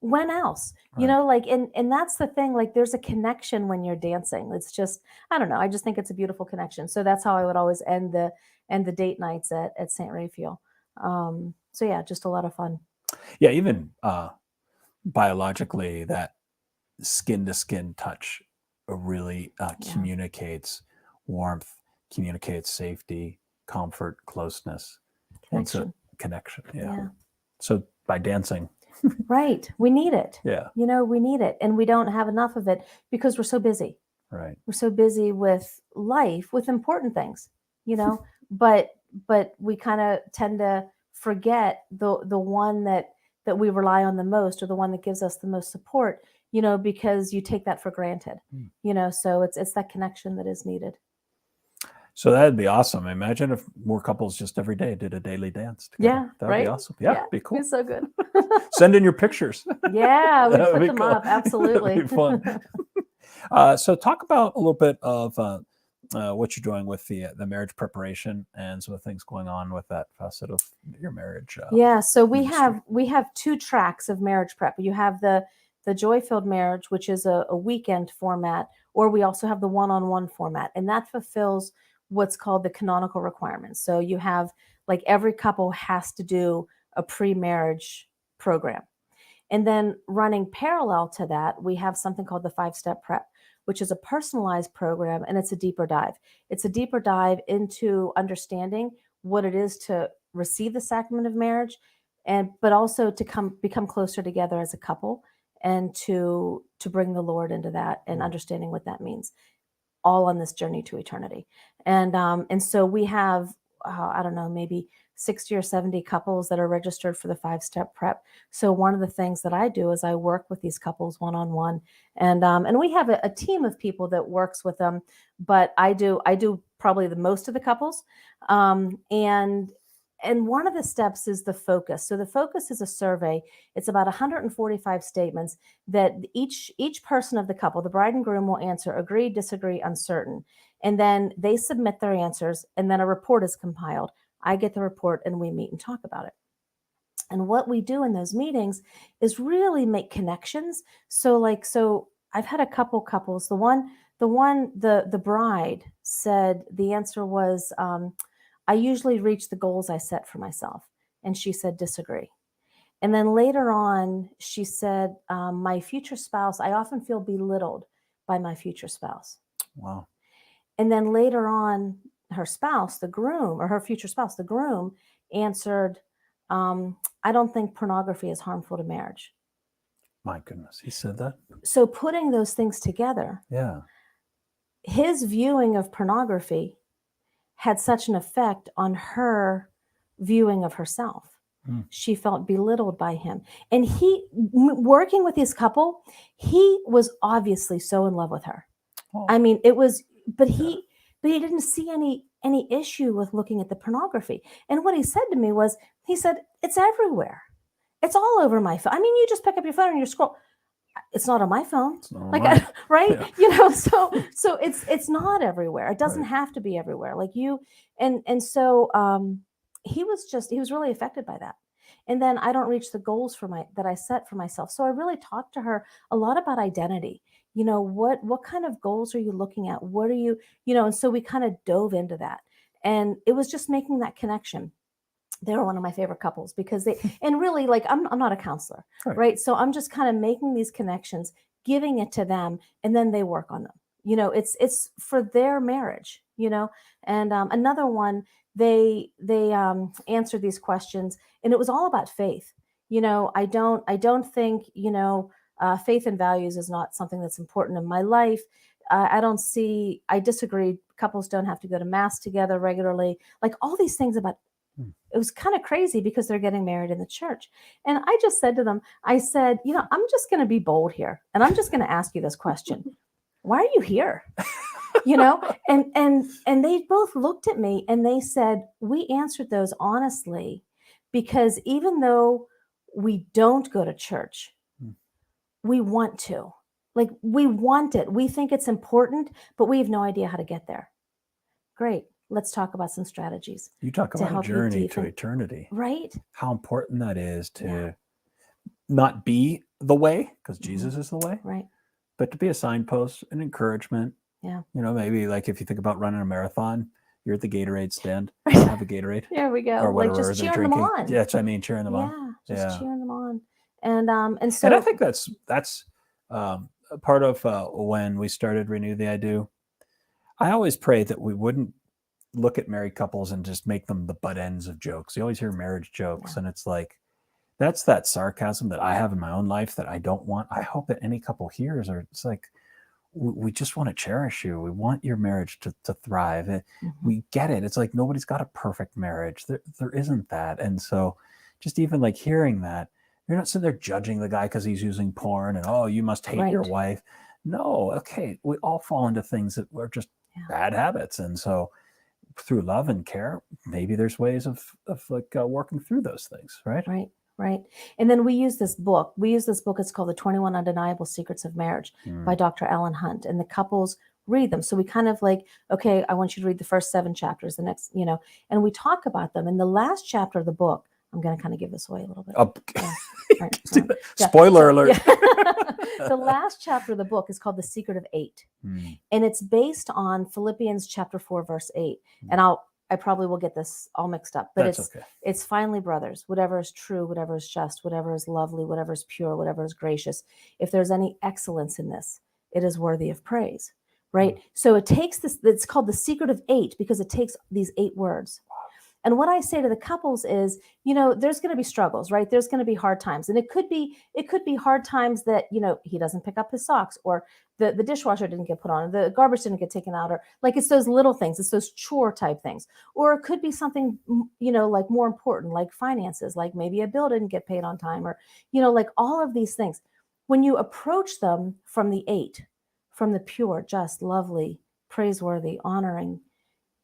When else? Like, and that's the thing, like there's a connection when you're dancing. It's just, I don't know. I just think it's a beautiful connection. So that's how I would always end the date nights at St. Raphael. So yeah, just a lot of fun. Yeah. Even biologically, that skin to skin touch really communicates warmth, communicates safety, comfort, closeness, connection. Yeah. So by dancing. Right. We need it. Yeah. We need it. And we don't have enough of it because we're so busy. Right. We're so busy with life, with important things, but we kind of tend to forget the one that we rely on the most, or the one that gives us the most support, because you take that for granted, so it's that connection that is needed. So that'd be awesome. Imagine if more couples just every day did a daily dance together. Yeah, that'd be awesome. Yeah, it'd be cool. It's so good. Send in your pictures. Yeah, we put them up. Absolutely. That'd be fun. So talk about a little bit of what you're doing with the marriage preparation and some of the things going on with that facet of your marriage. So we have two tracks of marriage prep. You have the joy-filled marriage, which is a weekend format, or we also have the one-on-one format, and that fulfills what's called the canonical requirements. So you have, like, every couple has to do a pre-marriage program. And then running parallel to that, we have something called the 5-step prep, which is a personalized program, and it's a deeper dive. It's a deeper dive into understanding what it is to receive the sacrament of marriage, but also to become closer together as a couple, and to bring the Lord into that, and understanding what that means, all on this journey to eternity. And so we have, I don't know, maybe 60 or 70 couples that are registered for the 5-step prep. So one of the things that I do is I work with these couples one-on-one, and we have a team of people that works with them, but I do probably the most of the couples. And one of the steps is the focus. So the focus is a survey. It's about 145 statements that each person of the couple, the bride and groom, will answer: agree, disagree, uncertain. And then they submit their answers, and then a report is compiled. I get the report, and we meet and talk about it. And what we do in those meetings is really make connections. So I've had a couple couples. The bride said the answer was, I usually reach the goals I set for myself. And she said, disagree. And then later on, she said, my future spouse, I often feel belittled by my future spouse. Wow. And then later on, her spouse, the groom, or her future spouse, the groom, answered, I don't think pornography is harmful to marriage. My goodness, he said that? So putting those things together, his viewing of pornography had such an effect on her viewing of herself. She felt belittled by him. And he, working with his couple, he was obviously so in love with her. I mean, it was, but he didn't see any issue with looking at the pornography. And what he said to me was, he said, it's everywhere. It's all over my phone. I mean, you just pick up your phone and you scroll. it's not on my phone. It's not Like, mine. right? Yeah. You know, so it's not everywhere. It doesn't Right. have to be everywhere. Like you, and so he was really affected by that. And then I don't reach the goals that I set for myself. So I really talked to her a lot about identity. You know, what kind of goals are you looking at? What are you, you know, and so we kind of dove into that. And it was just making that connection. They were one of my favorite couples because they, and really, like, I'm not a counselor, right? So I'm just kind of making these connections, giving it to them, and then they work on them. You know, it's for their marriage, you know. And another one, they answered these questions, and it was all about faith. You know, I don't think, you know, faith and values is not something that's important in my life. I disagree. Couples don't have to go to mass together regularly. Like all these things about, it was kind of crazy because they're getting married in the church. And I just said to them, I said, you know, I'm just going to be bold here. And I'm just going to ask you this question. Why are you here? You know, and they both looked at me and they said, we answered those honestly, because even though we don't go to church, we want to. Like, we want it. We think it's important, but we have no idea how to get there. Great. Let's talk about some strategies. You talk about a journey to eternity. Right. How important that is to not be the way, because Jesus is the way. Right. But to be a signpost, an encouragement. Yeah. You know, maybe like if you think about running a marathon, you're at the Gatorade stand, have a Gatorade. There we go. Or whatever, like just cheering them on. Yeah, I mean, cheering them on. Just cheering them on. And so, and I think that's part of when we started Renew the I Do. I always pray that we wouldn't look at married couples and just make them the butt ends of jokes. You always hear marriage jokes, and it's like, that's that sarcasm that I have in my own life that I don't want. I hope that any couple hears, or it's like, we just want to cherish you. We want your marriage to thrive. We get it. It's like, nobody's got a perfect marriage. There isn't that. And so just even like hearing that, you're not sitting there judging the guy because he's using porn and, oh, you must hate your wife. No. Okay. We all fall into things that were just bad habits. And so through love and care, maybe there's ways of like working through those things. Right. Right. And then we use this book. It's called The 21 Undeniable Secrets of Marriage by Dr. Alan Hunt. And the couples read them. So we kind of like, okay, I want you to read the first 7 chapters, the next, you know, and we talk about them. In the last chapter of the book, I'm going to kind of give this away a little bit. Spoiler alert. The last chapter of the book is called The Secret of 8. And it's based on Philippians chapter 4, verse 8. And I probably will get this all mixed up, but it's finally, brothers, whatever is true, whatever is just, whatever is lovely, whatever is pure, whatever is gracious, if there's any excellence in this, it is worthy of praise, right? So it takes this, it's called The Secret of 8 because it takes these 8 words. And what I say to the couples is, you know, there's going to be struggles, right? There's going to be hard times. And it could be hard times that, you know, he doesn't pick up his socks, or the dishwasher didn't get put on, the garbage didn't get taken out, or like, it's those little things, it's those chore type things. Or it could be something, you know, like more important, like finances, like maybe a bill didn't get paid on time, or, you know, like all of these things. When you approach them from the 8, from the pure, just, lovely, praiseworthy, honoring,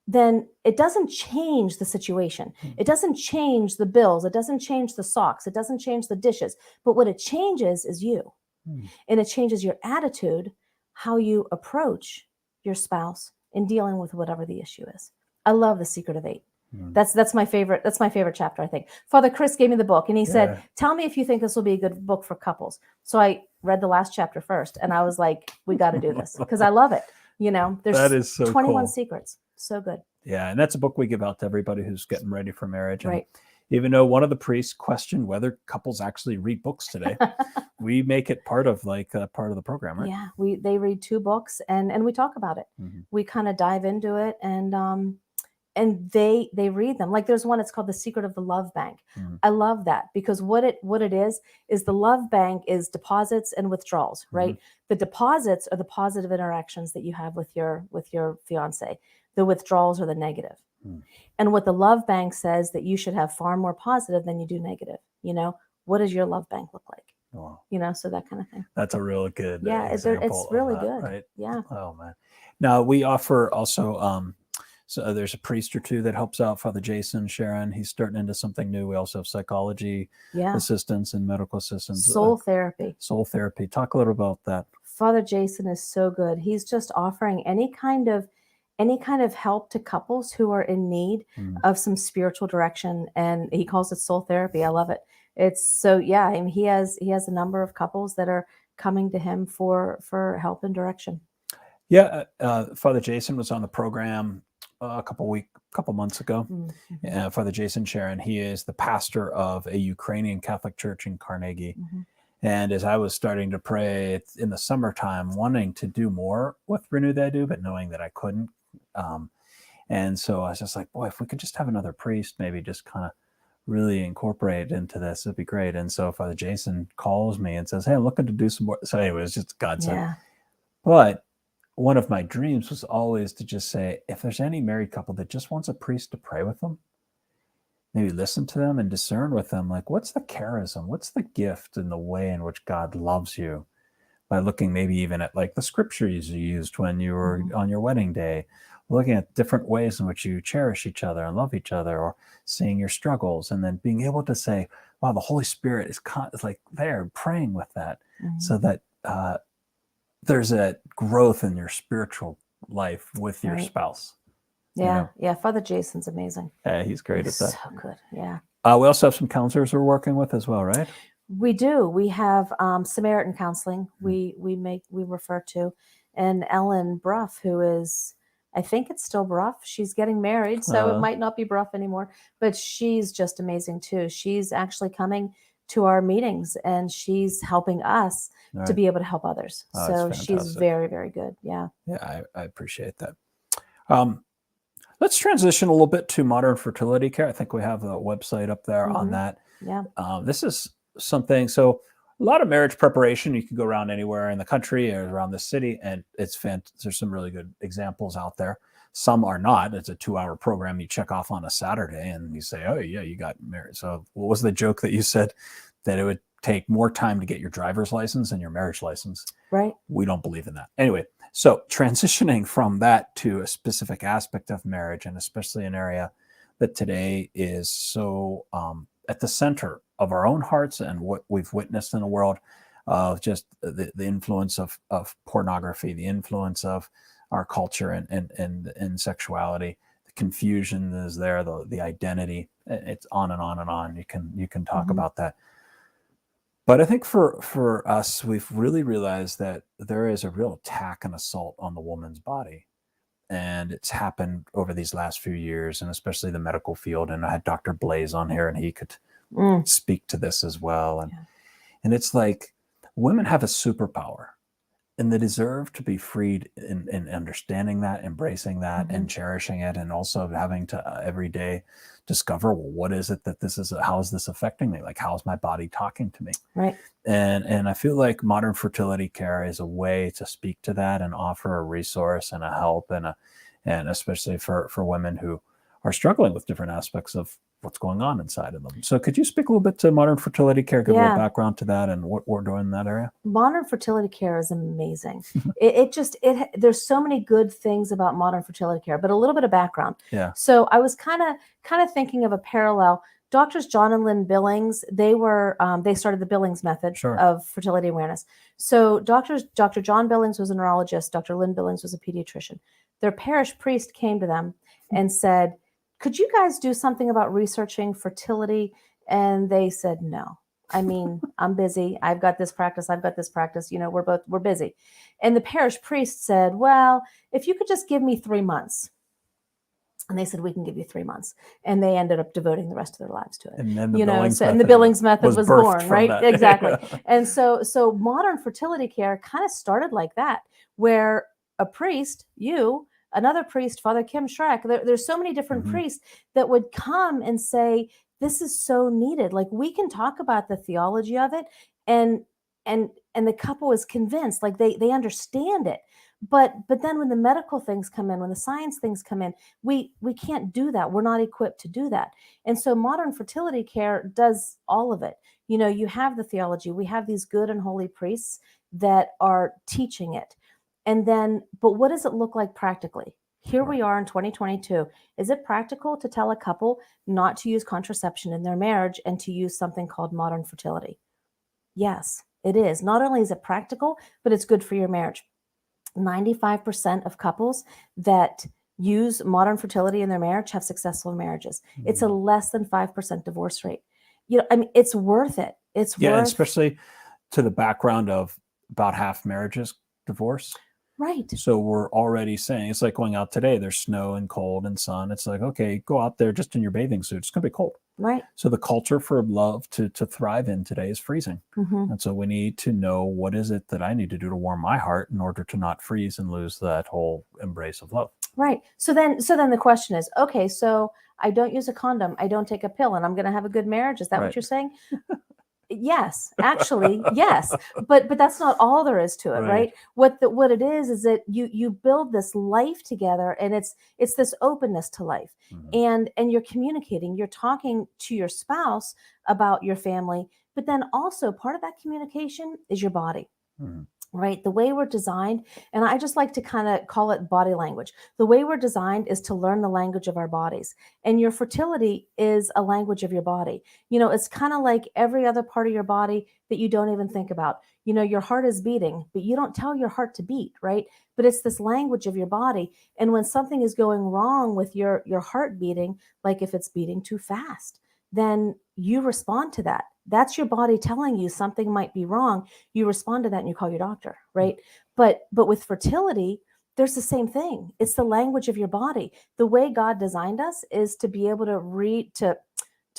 then it doesn't change the situation. It doesn't change the bills. It doesn't change the socks. It doesn't change the dishes. But what it changes is you. And it changes your attitude, how you approach your spouse in dealing with whatever the issue is. I love The Secret of 8. That's my favorite. That's my favorite chapter, I think. Father Chris gave me the book and he said, tell me if you think this will be a good book for couples. So I read the last chapter first and I was like, we got to do this because I love it. You know, there's that is so 21 cool. secrets. So good. Yeah. And that's a book we give out to everybody who's getting ready for marriage. And even though one of the priests questioned whether couples actually read books today, we make it part of part of the program, right? Yeah. They read 2 books and we talk about it. We kind of dive into it and they read them. Like there's one, it's called The Secret of the Love Bank. I love that because what it is the love bank is deposits and withdrawals, right? The deposits are the positive interactions that you have with your fiance. The withdrawals are the negative. And what the love bank says that you should have far more positive than you do negative. You know, what does your love bank look like? Wow. You know, so that kind of thing. That's a real good it's really good. Right? Yeah. Oh man. Now we offer also So there's a priest or two that helps out, Father Jason, Sharon. He's starting into something new. We also have psychology assistants and medical assistants. Soul therapy. Soul therapy. Talk a little about that. Father Jason is so good. He's just offering any kind of help to couples who are in need of some spiritual direction, and he calls it soul therapy. I love it. It's so, yeah, I mean, he has a number of couples that are coming to him for help and direction. Yeah, Father Jason was on the program a couple months ago. Father Jason Sharon, he is the pastor of a Ukrainian Catholic church in Carnegie. And as I was starting to pray in the summertime, wanting to do more with Renew Thy Do, but knowing that I couldn't. And so I was just like, boy, if we could just have another priest, maybe just kind of really incorporate into this, it'd be great. And so Father Jason calls me and says, hey, I'm looking to do some more. So anyway, it's just God said. But one of my dreams was always to just say, if there's any married couple that just wants a priest to pray with them, maybe listen to them and discern with them, like, what's the charism? What's the gift in the way in which God loves you? By looking maybe even at like the scriptures you used when you were on your wedding day, looking at different ways in which you cherish each other and love each other, or seeing your struggles, and then being able to say, wow, the Holy Spirit is like there praying with that, so that there's a growth in your spiritual life with your spouse. Yeah, Father Jason's amazing. Yeah, he's great at that. So good, yeah. We also have some counselors we're working with as well, right? We do. We have Samaritan Counseling. We refer to, and Ellen Bruff, who is, I think it's still Bruff. She's getting married, so it might not be Bruff anymore. But she's just amazing too. She's actually coming to our meetings, and she's helping us to be able to help others. So she's very, very good. Yeah. Yeah, I appreciate that. Let's transition a little bit to modern fertility care. I think we have a website up there on that. Yeah. This is something. So a lot of marriage preparation. You can go around anywhere in the country or around the city, and it's fantastic. There's some really good examples out there. Some are not. It's a 2-hour program you check off on a Saturday, and you say, oh yeah, you got married. So what was the joke that you said? That it would take more time to get your driver's license than your marriage license. Right. We don't believe in that. Anyway, so transitioning from that to a specific aspect of marriage, and especially an area that today is so at the center of our own hearts and what we've witnessed in the world, of just the influence of pornography, the influence of our culture and sexuality. The confusion is there, the identity. It's on and on and on. You can talk about that. But I think for us, we've really realized that there is a real attack and assault on the woman's body. And it's happened over these last few years, and especially the medical field. And I had Dr. Blaze on here, and he could speak to this as well. And it's like women have a superpower, and they deserve to be freed in understanding that, embracing that, and cherishing it, and also having to every day discover, well, what is it that this is? How is this affecting me? Like, how is my body talking to me? Right. And I feel like modern fertility care is a way to speak to that and offer a resource and a help, and especially for women who are struggling with different aspects of what's going on inside of them. So could you speak a little bit to modern fertility care, give a little background to that and what we're doing in that area? Modern fertility care is amazing. There's so many good things about modern fertility care, but a little bit of background. Yeah. So I was kind of thinking of a parallel. Doctors John and Lynn Billings, they started the Billings Method of fertility awareness. So Dr. John Billings was a neurologist. Dr. Lynn Billings was a pediatrician. Their parish priest came to them and said, could you guys do something about researching fertility? And they said, no. I mean, I'm busy. I've got this practice. You know, we're busy. And the parish priest said, well, if you could just give me 3 months. And they said, we can give you 3 months. And they ended up devoting the rest of their lives to it. And then the Billings Method was born, right? That. Exactly. And so modern fertility care kind of started like that, where a priest, another priest, Father Kim Schreck, there's so many different priests that would come and say, this is so needed. Like, we can talk about the theology of it, and the couple is convinced, like they understand it. But then when the medical things come in, when the science things come in, we can't do that. We're not equipped to do that. And so modern fertility care does all of it. You know, you have the theology. We have these good and holy priests that are teaching it. And then, but what does it look like practically? Here we are in 2022. Is it practical to tell a couple not to use contraception in their marriage and to use something called modern fertility? Yes, it is. Not only is it practical, but it's good for your marriage. 95% of couples that use modern fertility in their marriage have successful marriages. It's a less than 5% divorce rate. I mean, it's worth it. It's worth, especially to the background of about half marriages divorce. Right. So we're already saying, it's like going out today, there's snow and cold and sun. It's like, okay, go out there just in your bathing suit. It's going to be cold. Right. So the culture for love to thrive in today is freezing. And so we need to know, what is it that I need to do to warm my heart in order to not freeze and lose that whole embrace of love. Right. So then the question is, okay, so I don't use a condom, I don't take a pill, and I'm going to have a good marriage. Is that what you're saying? Yes, actually, yes. But that's not all there is to it, right? What it is that you build this life together, and it's this openness to life. And you're communicating, you're talking to your spouse about your family, but then also part of that communication is your body. Right? The way we're designed, and I just like to kind of call it body language. The way we're designed is to learn the language of our bodies. And your fertility is a language of your body. It's kind of like every other part of your body that you don't even think about. Your heart is beating, but you don't tell your heart to beat, right? But it's this language of your body. And when something is going wrong with your heart beating, like if it's beating too fast, then you respond to that. That's your body telling you something might be wrong. You respond to that and you call your doctor, right? But with fertility, there's the same thing. It's the language of your body. The way God designed us is to be able to read, to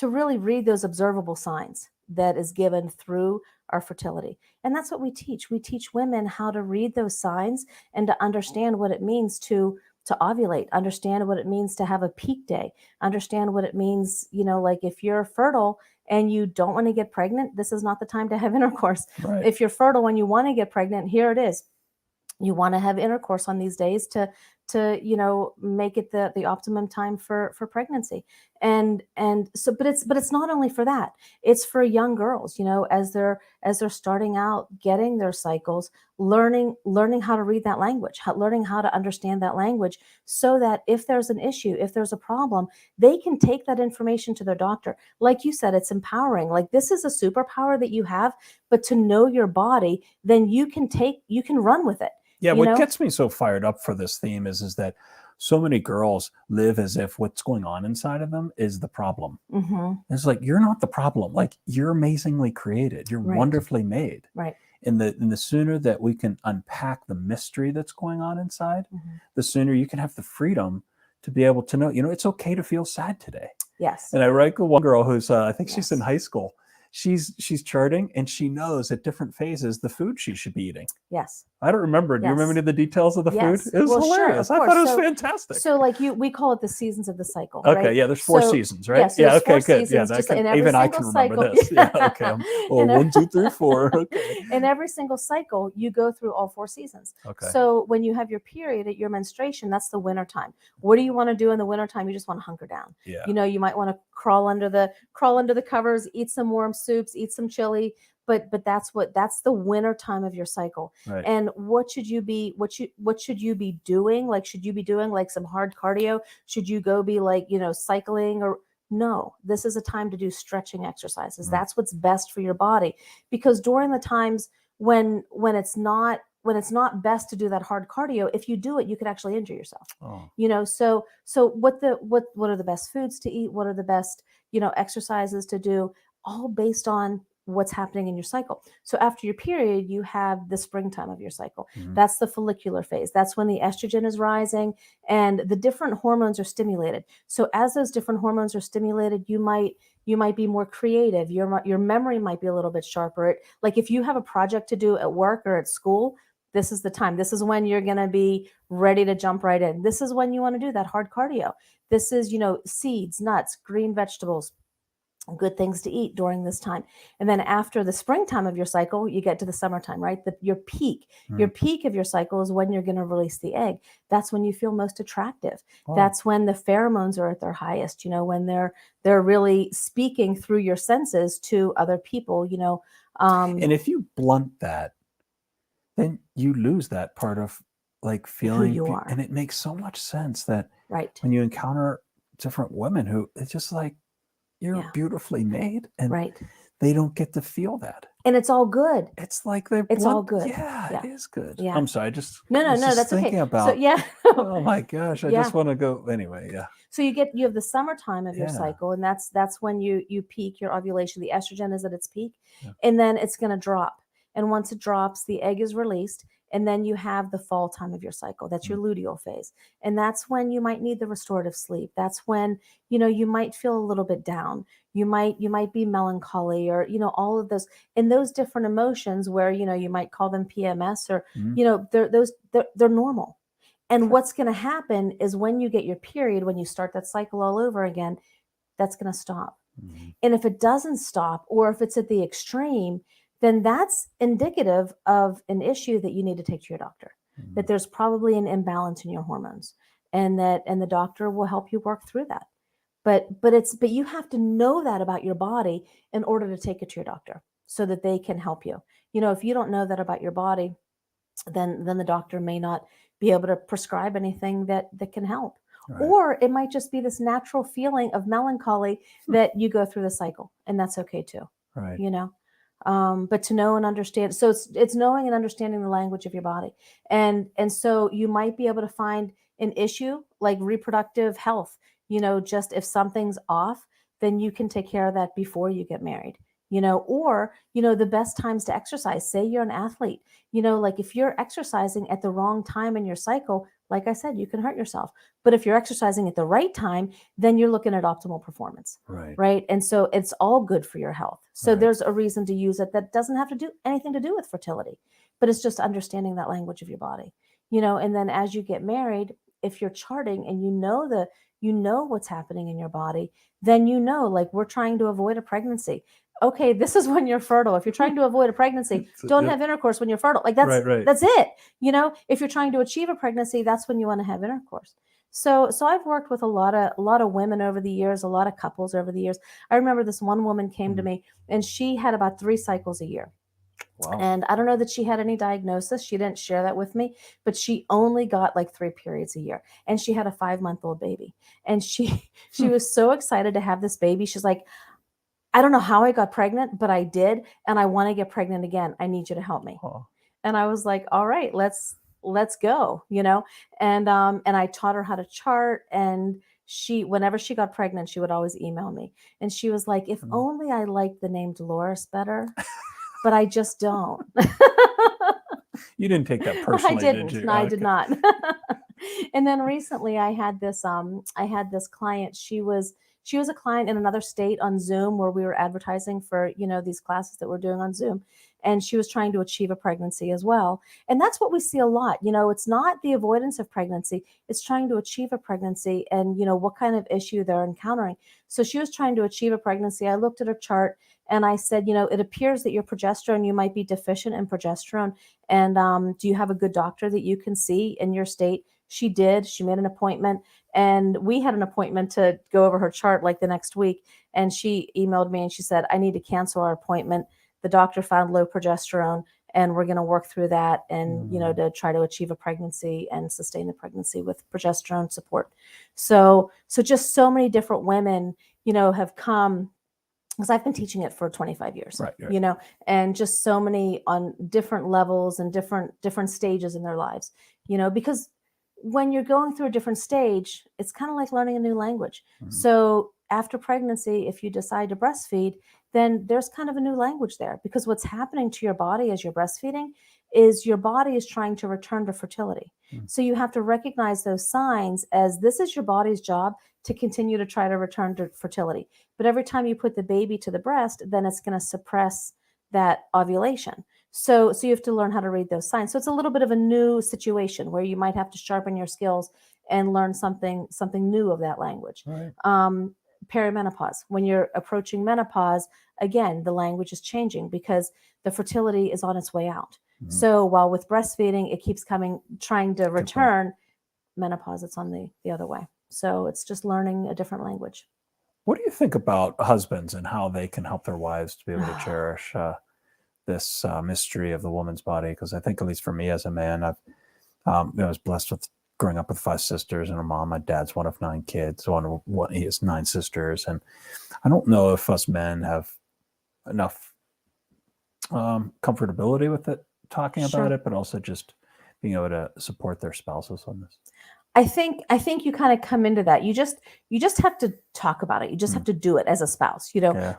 really read those observable signs that is given through our fertility. And that's what we teach. We teach women how to read those signs and to understand what it means to ovulate, understand what it means to have a peak day, understand what it means, like if you're fertile and you don't want to get pregnant, this is not the time to have intercourse. Right. If you're fertile and you want to get pregnant, here it is. You want to have intercourse on these days to make it the optimum time for pregnancy. And so, but it's not only for that. It's for young girls, as they're starting out, getting their cycles, learning how to read that language, learning how to understand that language, so that if there's an issue, if there's a problem, they can take that information to their doctor. Like you said, it's empowering. Like, this is a superpower that you have, but to know your body, then you can run with it. Yeah, what gets me so fired up for this theme is that so many girls live as if what's going on inside of them is the problem. It's like, you're not the problem. Like, you're amazingly created. You're wonderfully made. Right. And the sooner that we can unpack the mystery that's going on inside, the sooner you can have the freedom to be able to know, it's okay to feel sad today. Yes. And I write one girl who's, I think she's in high school. She's charting, and she knows at different phases the food she should be eating. Yes. I don't remember. Do you remember any of the details of the food? It was hilarious. Sure, I thought it was fantastic. So we call it the seasons of the cycle. Okay, right? Yeah, there's 4 seasons, right? Yeah, okay, good. Yeah, even I can remember this. Yeah, okay. 1, 2, 3, 4. Okay. In every single cycle, you go through all 4 seasons. Okay. So when you have your period, at your menstruation, that's the winter time. What do you want to do in the winter time? You just want to hunker down. Yeah. You might want to crawl under the covers, eat some warm soups, eat some chili. But that's the winter time of your cycle. Right. And what should you be doing? Like, should you be doing like some hard cardio? Should you go be like, cycling? Or no, this is a time to do stretching exercises. That's what's best for your body, because during the times when it's not best to do that hard cardio, if you do it, you could actually injure yourself. So what are the best foods to eat? What are the best, exercises to do? All based on what's happening in your cycle. So after your period, you have the springtime of your cycle. That's the follicular phase. That's when the estrogen is rising and the different hormones are stimulated. So as those different hormones are stimulated, you might be more creative. Your memory might be a little bit sharper. Like, if you have a project to do at work or at school, this is the time. This is when you're going to be ready to jump right in. This is when you want to do that hard cardio. This is, seeds, nuts, green vegetables, good things to eat during this time. And then after the springtime of your cycle, you get to the summertime, right? Your peak of your cycle is when you're going to release the egg. That's when you feel most attractive. Oh. That's when the pheromones are at their highest, when they're really speaking through your senses to other people, and if you blunt that, then you lose that part of like feeling, you are. and it makes so much sense that Right. when you encounter different women who it's just like you're beautifully made, and they don't get to feel that. And it's all good. It's like they're it's all good. Yeah, it is good. Yeah. I'm sorry. I just no, that's thinking okay. about. So Oh my gosh! I just want to go anyway. Yeah. So you have the summertime of your cycle, and that's when you peak your ovulation. The estrogen is at its peak, and then it's going to drop. And once it drops, the egg is released, and then you have the fall time of your cycle. That's your luteal phase, and that's when you might need the restorative sleep. That's when you might feel a little bit down. You might be melancholy, or all of those, and those different emotions where you might call them PMS, or they're normal. And what's going to happen is when you get your period, when you start that cycle all over again, that's going to stop. And if it doesn't stop, or if it's at the extreme, then that's indicative of an issue that you need to take to your doctor, that there's probably an imbalance in your hormones, and the doctor will help you work through that. But you have to know that about your body in order to take it to your doctor so that they can help you. If you don't know that about your body, then the doctor may not be able to prescribe anything that can help. Or it might just be this natural feeling of melancholy that you go through the cycle, and that's okay too. But to know and understand, so it's knowing and understanding the language of your body. And so you might be able to find an issue like reproductive health, just if something's off, then you can take care of that before you get married. Or the best times to exercise. Say you're an athlete, like if you're exercising at the wrong time in your cycle, like I said, you can hurt yourself. But if you're exercising at the right time, then you're looking at optimal performance. Right. And so it's all good for your health. So there's a reason to use it that doesn't have to do anything to do with fertility, but it's just understanding that language of your body, and then as you get married, if you're charting and you know what's happening in your body, then like we're trying to avoid a pregnancy. Okay, this is when you're fertile. If you're trying to avoid a pregnancy, don't have intercourse when you're fertile. Like that's it. If you're trying to achieve a pregnancy, that's when you want to have intercourse. So I've worked with a lot of women over the years, a lot of couples over the years. I remember this one woman came to me, and she had about 3 cycles a year. Wow. And I don't know that she had any diagnosis. She didn't share that with me, but she only got like 3 periods a year, and she had a 5-month-old baby, and she was so excited to have this baby. She's like, I don't know how I got pregnant, but I did. And I want to get pregnant again. I need you to help me. Oh. And I was like, all right, let's go, and I taught her how to chart. And whenever she got pregnant, she would always email me. And she was like, if only I liked the name Dolores better, but I just don't. You didn't take that personally, I didn't. did you? No, I did not. And then recently I had this client. She was a client in another state on Zoom, where we were advertising for, these classes that we're doing on Zoom. And she was trying to achieve a pregnancy as well. And that's what we see a lot. It's not the avoidance of pregnancy. It's trying to achieve a pregnancy and, what kind of issue they're encountering. So she was trying to achieve a pregnancy. I looked at her chart and I said, it appears that your progesterone, you might be deficient in progesterone. And do you have a good doctor that you can see in your state? She did. She made an appointment, and we had an appointment to go over her chart like the next week. And she emailed me and she said, I need to cancel our appointment. The doctor found low progesterone, and we're going to work through that and, to try to achieve a pregnancy and sustain the pregnancy with progesterone support. So just so many different women, have come, because I've been teaching it for 25 years, right. And just so many on different levels and different stages in their lives, because when you're going through a different stage, it's kind of like learning a new language. Mm-hmm. So after pregnancy, if you decide to breastfeed, then there's kind of a new language there, because what's happening to your body as you're breastfeeding is your body is trying to return to fertility. Mm-hmm. So you have to recognize those signs as this is your body's job to continue to try to return to fertility. But every time you put the baby to the breast, then it's going to suppress that ovulation. So you have to learn how to read those signs. So it's a little bit of a new situation where you might have to sharpen your skills and learn something new of that language. Right. Perimenopause. When you're approaching menopause, again, the language is changing because the fertility is on its way out. Mm-hmm. So while with breastfeeding, it keeps trying to return, menopause, it's on the other way. So it's just learning a different language. What do you think about husbands and how they can help their wives to be able to cherish this mystery of the woman's body? Because I think, at least for me as a man, I was blessed with growing up with 5 sisters and a mom. My dad's one of 9 kids. He has 9 sisters, and I don't know if us men have enough comfortability with it, talking about it, but also just being able to support their spouses on this. I think you kind of come into that. You just have to talk about it. You just have to do it as a spouse, Yeah.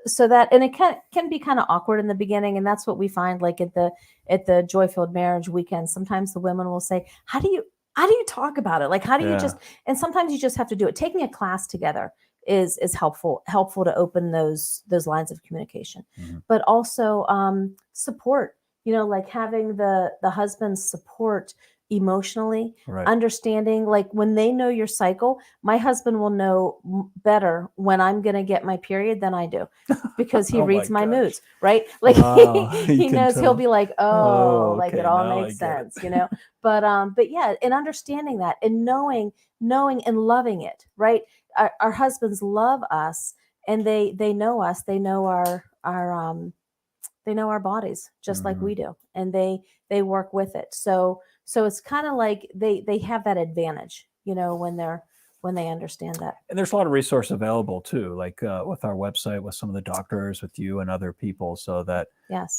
So that, and it can be kind of awkward in the beginning, and that's what we find, like at the Joy-Filled Marriage weekend. Sometimes the women will say, how do you talk about it? Like, how do you just, and sometimes you just have to do it. Taking a class together is helpful to open those lines of communication, but also support, like having the husband's support emotionally, understanding, like when they know your cycle. My husband will know better when I'm going to get my period than I do, because he reads my moods, right? Like he knows tell. He'll be like, like it all makes sense, but yeah, and understanding that and knowing and loving it, right? Our husbands love us, and they know us, they know our they know our bodies just like we do, and they work with it. So it's kind of like they have that advantage, when they understand that. And there's a lot of resource available too, like with our website, with some of the doctors, with you and other people, so that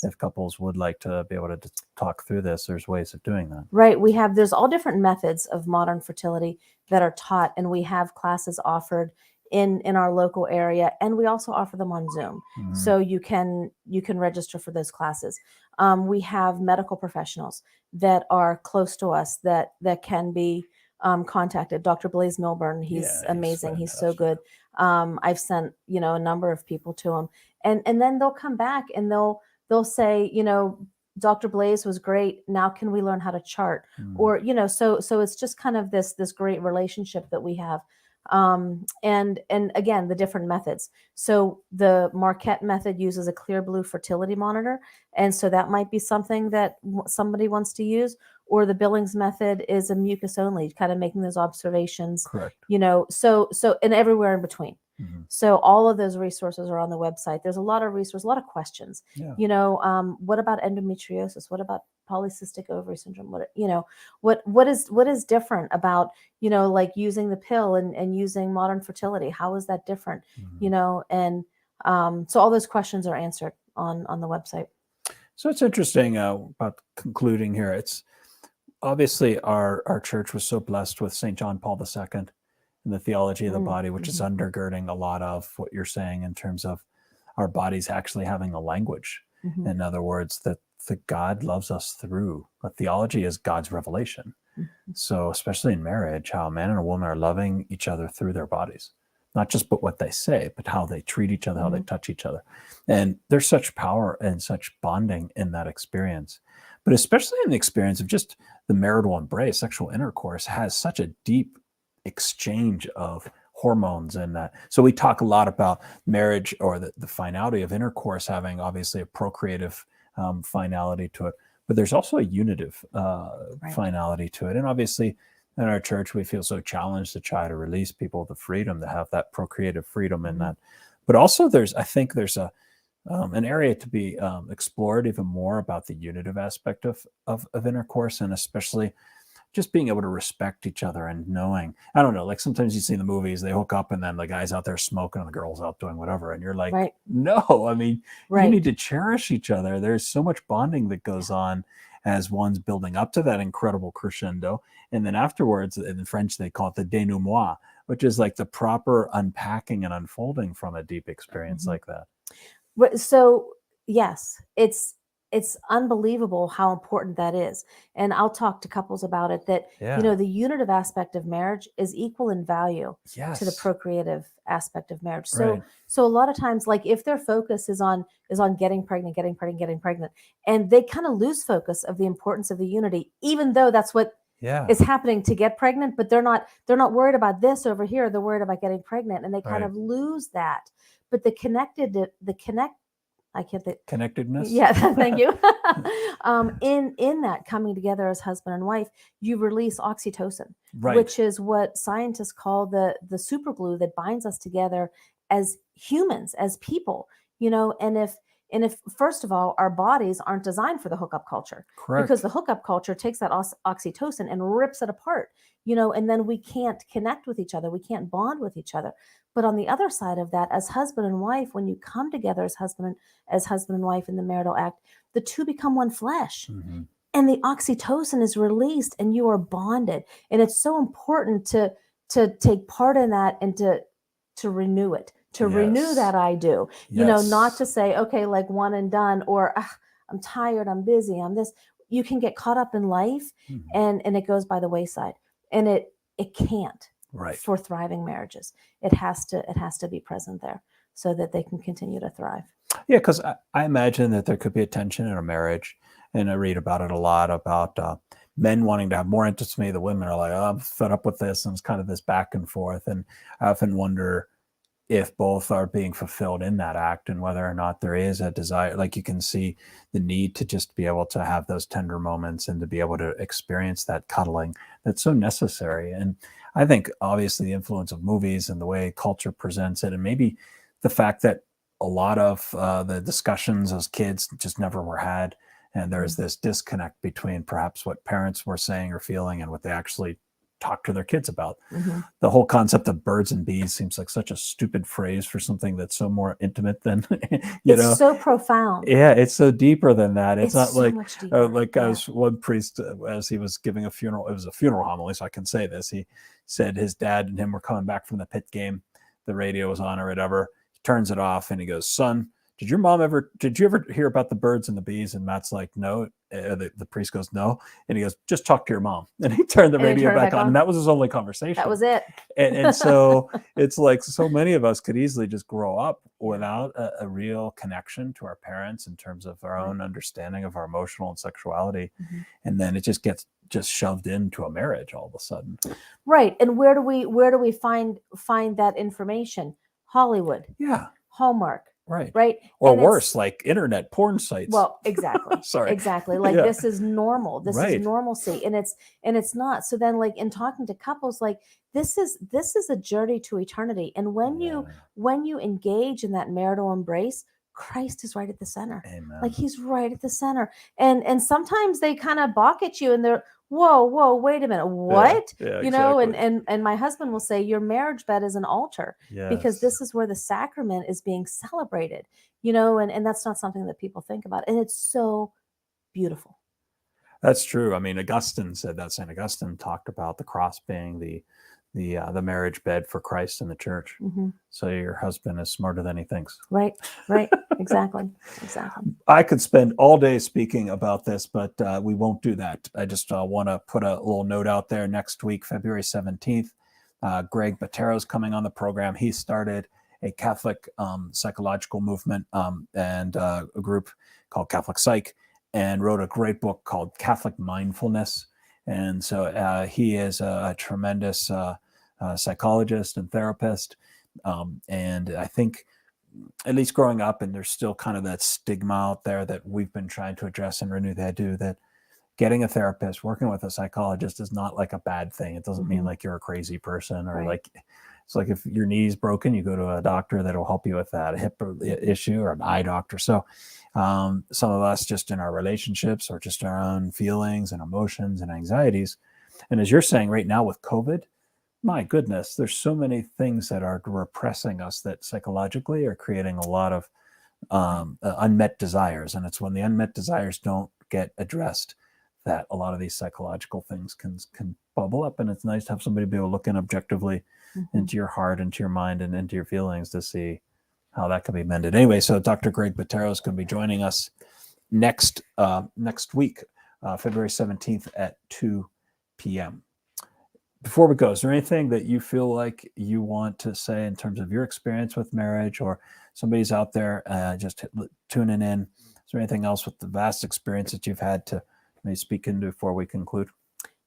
if couples would like to be able to talk through this, there's ways of doing that. Right. There's all different methods of modern fertility that are taught, and we have classes offered in our local area, and we also offer them on Zoom. So you can register for those classes. We have medical professionals that are close to us that can be contacted. Dr. Blaise Milburn, he's amazing. He's so good. I've sent, a number of people to him, and then they'll come back and they'll say, Dr. Blaise was great. Now can we learn how to chart? Or, so it's just kind of this great relationship that we have. And again, the different methods. So the Marquette method uses a clear blue fertility monitor. And so that might be something that somebody wants to use, or the Billings method is a mucus only, kind of making those observations, correct. So and everywhere in between. So all of those resources are on the website. There's a lot of resources, a lot of questions. What about endometriosis? What about polycystic ovary syndrome? What is different about, like using the pill and using modern fertility? How is that different? And so all those questions are answered on the website. So it's interesting about concluding here. It's obviously our church was so blessed with St. John Paul II and the theology of the body, which is undergirding a lot of what you're saying in terms of our bodies actually having a language. In other words, that God loves us through. A theology is God's revelation. So especially in marriage, how a man and a woman are loving each other through their bodies, not just but what they say, but how they treat each other, how they touch each other. And there's such power and such bonding in that experience. But especially in the experience of just the marital embrace, sexual intercourse has such a deep exchange of hormones and that. So we talk a lot about marriage, or the finality of intercourse having obviously a procreative finality to it, but there's also a unitive finality to it. And obviously in our church, we feel so challenged to try to release people the freedom to have that procreative freedom in that. But also I think there's an area to be explored even more about the unitive aspect of intercourse, and especially just being able to respect each other and knowing, I don't know, like sometimes you see in the movies, they hook up and then the guy's out there smoking and the girl's out doing whatever. And you're like, no, I mean, you need to cherish each other. There's so much bonding that goes on as one's building up to that incredible crescendo. And then afterwards, in French, they call it the denouement, which is like the proper unpacking and unfolding from a deep experience like that. So yes, it's unbelievable how important that is. And I'll talk to couples about it, that, the unitive aspect of marriage is equal in value to the procreative aspect of marriage. So a lot of times, like if their focus is on getting pregnant, and they kind of lose focus of the importance of the unity, even though that's what is happening to get pregnant, but they're not worried about this over here. They're worried about getting pregnant, and they kind of lose that. But connectedness. Yeah, thank you. In that coming together as husband and wife, you release oxytocin, which is what scientists call the super glue that binds us together as humans, as people. And And if, first of all, our bodies aren't designed for the hookup culture, Correct. because the hookup culture takes that oxytocin and rips it apart, and then we can't connect with each other. We can't bond with each other. But on the other side of that, as husband and wife, when you come together as husband and wife in the marital act, the two become one flesh. Mm-hmm. And the oxytocin is released and you are bonded. And it's so important to take part in that and to renew it, to renew that I do, not to say, okay, like one and done, or I'm tired, I'm busy, I'm this. You can get caught up in life, and it goes by the wayside, and it can't. Right. For thriving marriages, it has to be present there so that they can continue to thrive. Yeah, because I imagine that there could be a tension in a marriage, and I read about it a lot, about men wanting to have more intimacy. The women are like, oh, I'm fed up with this, and it's kind of this back and forth. And I often wonder if both are being fulfilled in that act, and whether or not there is a desire. Like, you can see the need to just be able to have those tender moments and to be able to experience that cuddling that's so necessary. And I think obviously the influence of movies and the way culture presents it, and maybe the fact that a lot of the discussions as kids just never were had. And there's this disconnect between perhaps what parents were saying or feeling and what they actually talk to their kids about. The whole concept of birds and bees seems like such a stupid phrase for something that's so more intimate than, it's so profound. Yeah, it's so deeper than that. It's not so like, much deeper. as one priest, as he was giving a funeral, it was a funeral homily, so I can say this. He said his dad and him were coming back from the pit game. The radio was on or whatever. He turns it off and he goes, son, did you ever hear about the birds and the bees? And Matt's like, no. The priest goes, no. And he goes, just talk to your mom. And he turned the radio back on. And that was his only conversation. That was it. And so it's like, so many of us could easily just grow up without a real connection to our parents in terms of our own understanding of our emotional and sexuality. And then it just gets shoved into a marriage all of a sudden. Right. And where do we find that information? Hollywood. Yeah. Hallmark. Right. Right. Or worse, like internet porn sites. Well, exactly. Sorry. Exactly. Like this is normal. This is normalcy. And it's not. So then, like, in talking to couples, like, this is a journey to eternity. And when you engage in that marital embrace, Christ is right at the center. Amen. Like, he's right at the center. And sometimes they kind of balk at you and they're, whoa, wait a minute. What? Yeah, exactly. And my husband will say, your marriage bed is an altar, because this is where the sacrament is being celebrated, and that's not something that people think about. And it's so beautiful. That's true. I mean, Augustine said that. St. Augustine talked about the cross being the marriage bed for Christ and the church. So your husband is smarter than he thinks. Right. Exactly. I could spend all day speaking about this, but we won't do that. I just want to put a little note out there. Next week, February 17th, Greg Botero's coming on the program. He started a Catholic psychological movement and a group called Catholic Psych, and wrote a great book called Catholic Mindfulness. And so he is a tremendous psychologist and therapist. And I think, at least growing up, and there's still kind of that stigma out there that we've been trying to address and Renew That Do, that getting a therapist, working with a psychologist is not like a bad thing. It doesn't mean like you're a crazy person, or like, it's like if your knee's broken, you go to a doctor that'll help you with that, a hip issue, or an eye doctor. So some of us, just in our relationships or just our own feelings and emotions and anxieties. And as you're saying right now with COVID, my goodness, there's so many things that are repressing us that psychologically are creating a lot of unmet desires. And it's when the unmet desires don't get addressed that a lot of these psychological things can bubble up. And it's nice to have somebody be able to look in objectively into your heart, into your mind, and into your feelings to see how that can be mended. Anyway, so Dr. Greg Botero is going to be joining us next week, February 17th at 2 p.m. Before we go, is there anything that you feel like you want to say in terms of your experience with marriage, or somebody's out there just tuning in? Is there anything else with the vast experience that you've had to maybe speak into before we conclude?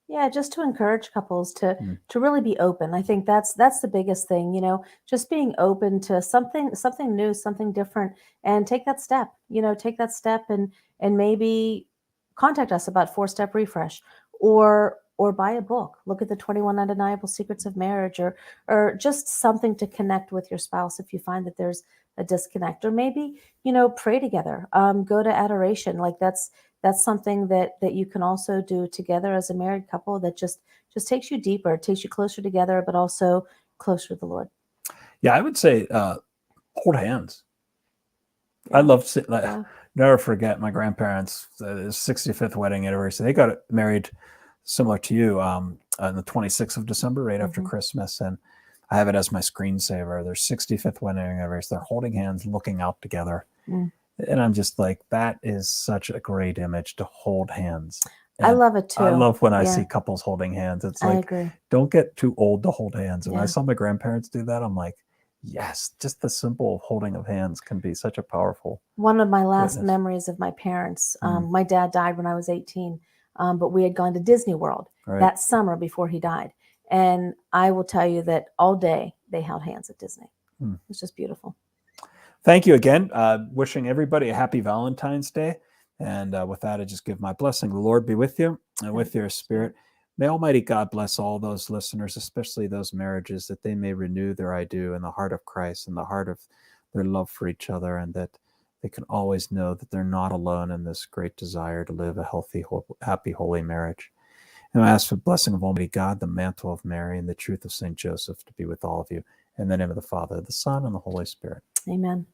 Yeah, just to encourage couples to really be open. I think that's the biggest thing, just being open to something new, something different, and take that step, and maybe contact us about 4-step refresh, or or buy a book. Look at the 21 Undeniable Secrets of Marriage, or just something to connect with your spouse if you find that there's a disconnect. Or maybe, pray together. Go to Adoration. Like that's something that you can also do together as a married couple that just takes you deeper, takes you closer together, but also closer to the Lord. Yeah, I would say hold hands. Yeah. I love never forget my grandparents' 65th wedding anniversary. They got married similar to you on the 26th of December, right after Christmas. And I have it as my screensaver. Their 65th wedding anniversary. They're holding hands, looking out together. And I'm just like, that is such a great image, to hold hands. And I love it too. I love when I see couples holding hands. It's like, I agree. Don't get too old to hold hands. And when I saw my grandparents do that, I'm like, yes, just the simple holding of hands can be such a powerful. One of my last memories of my parents, my dad died when I was 18, but we had gone to Disney World that summer before he died. And I will tell you that all day they held hands at Disney. It was just beautiful. Thank you again. Wishing everybody a happy Valentine's Day. And with that, I just give my blessing. The Lord be with you and with your spirit. May Almighty God bless all those listeners, especially those marriages, that they may renew their I do in the heart of Christ and the heart of their love for each other, and that they can always know that they're not alone in this great desire to live a healthy, happy, holy marriage. And I ask for the blessing of Almighty God, the mantle of Mary, and the truth of St. Joseph to be with all of you. In the name of the Father, the Son, and the Holy Spirit. Amen.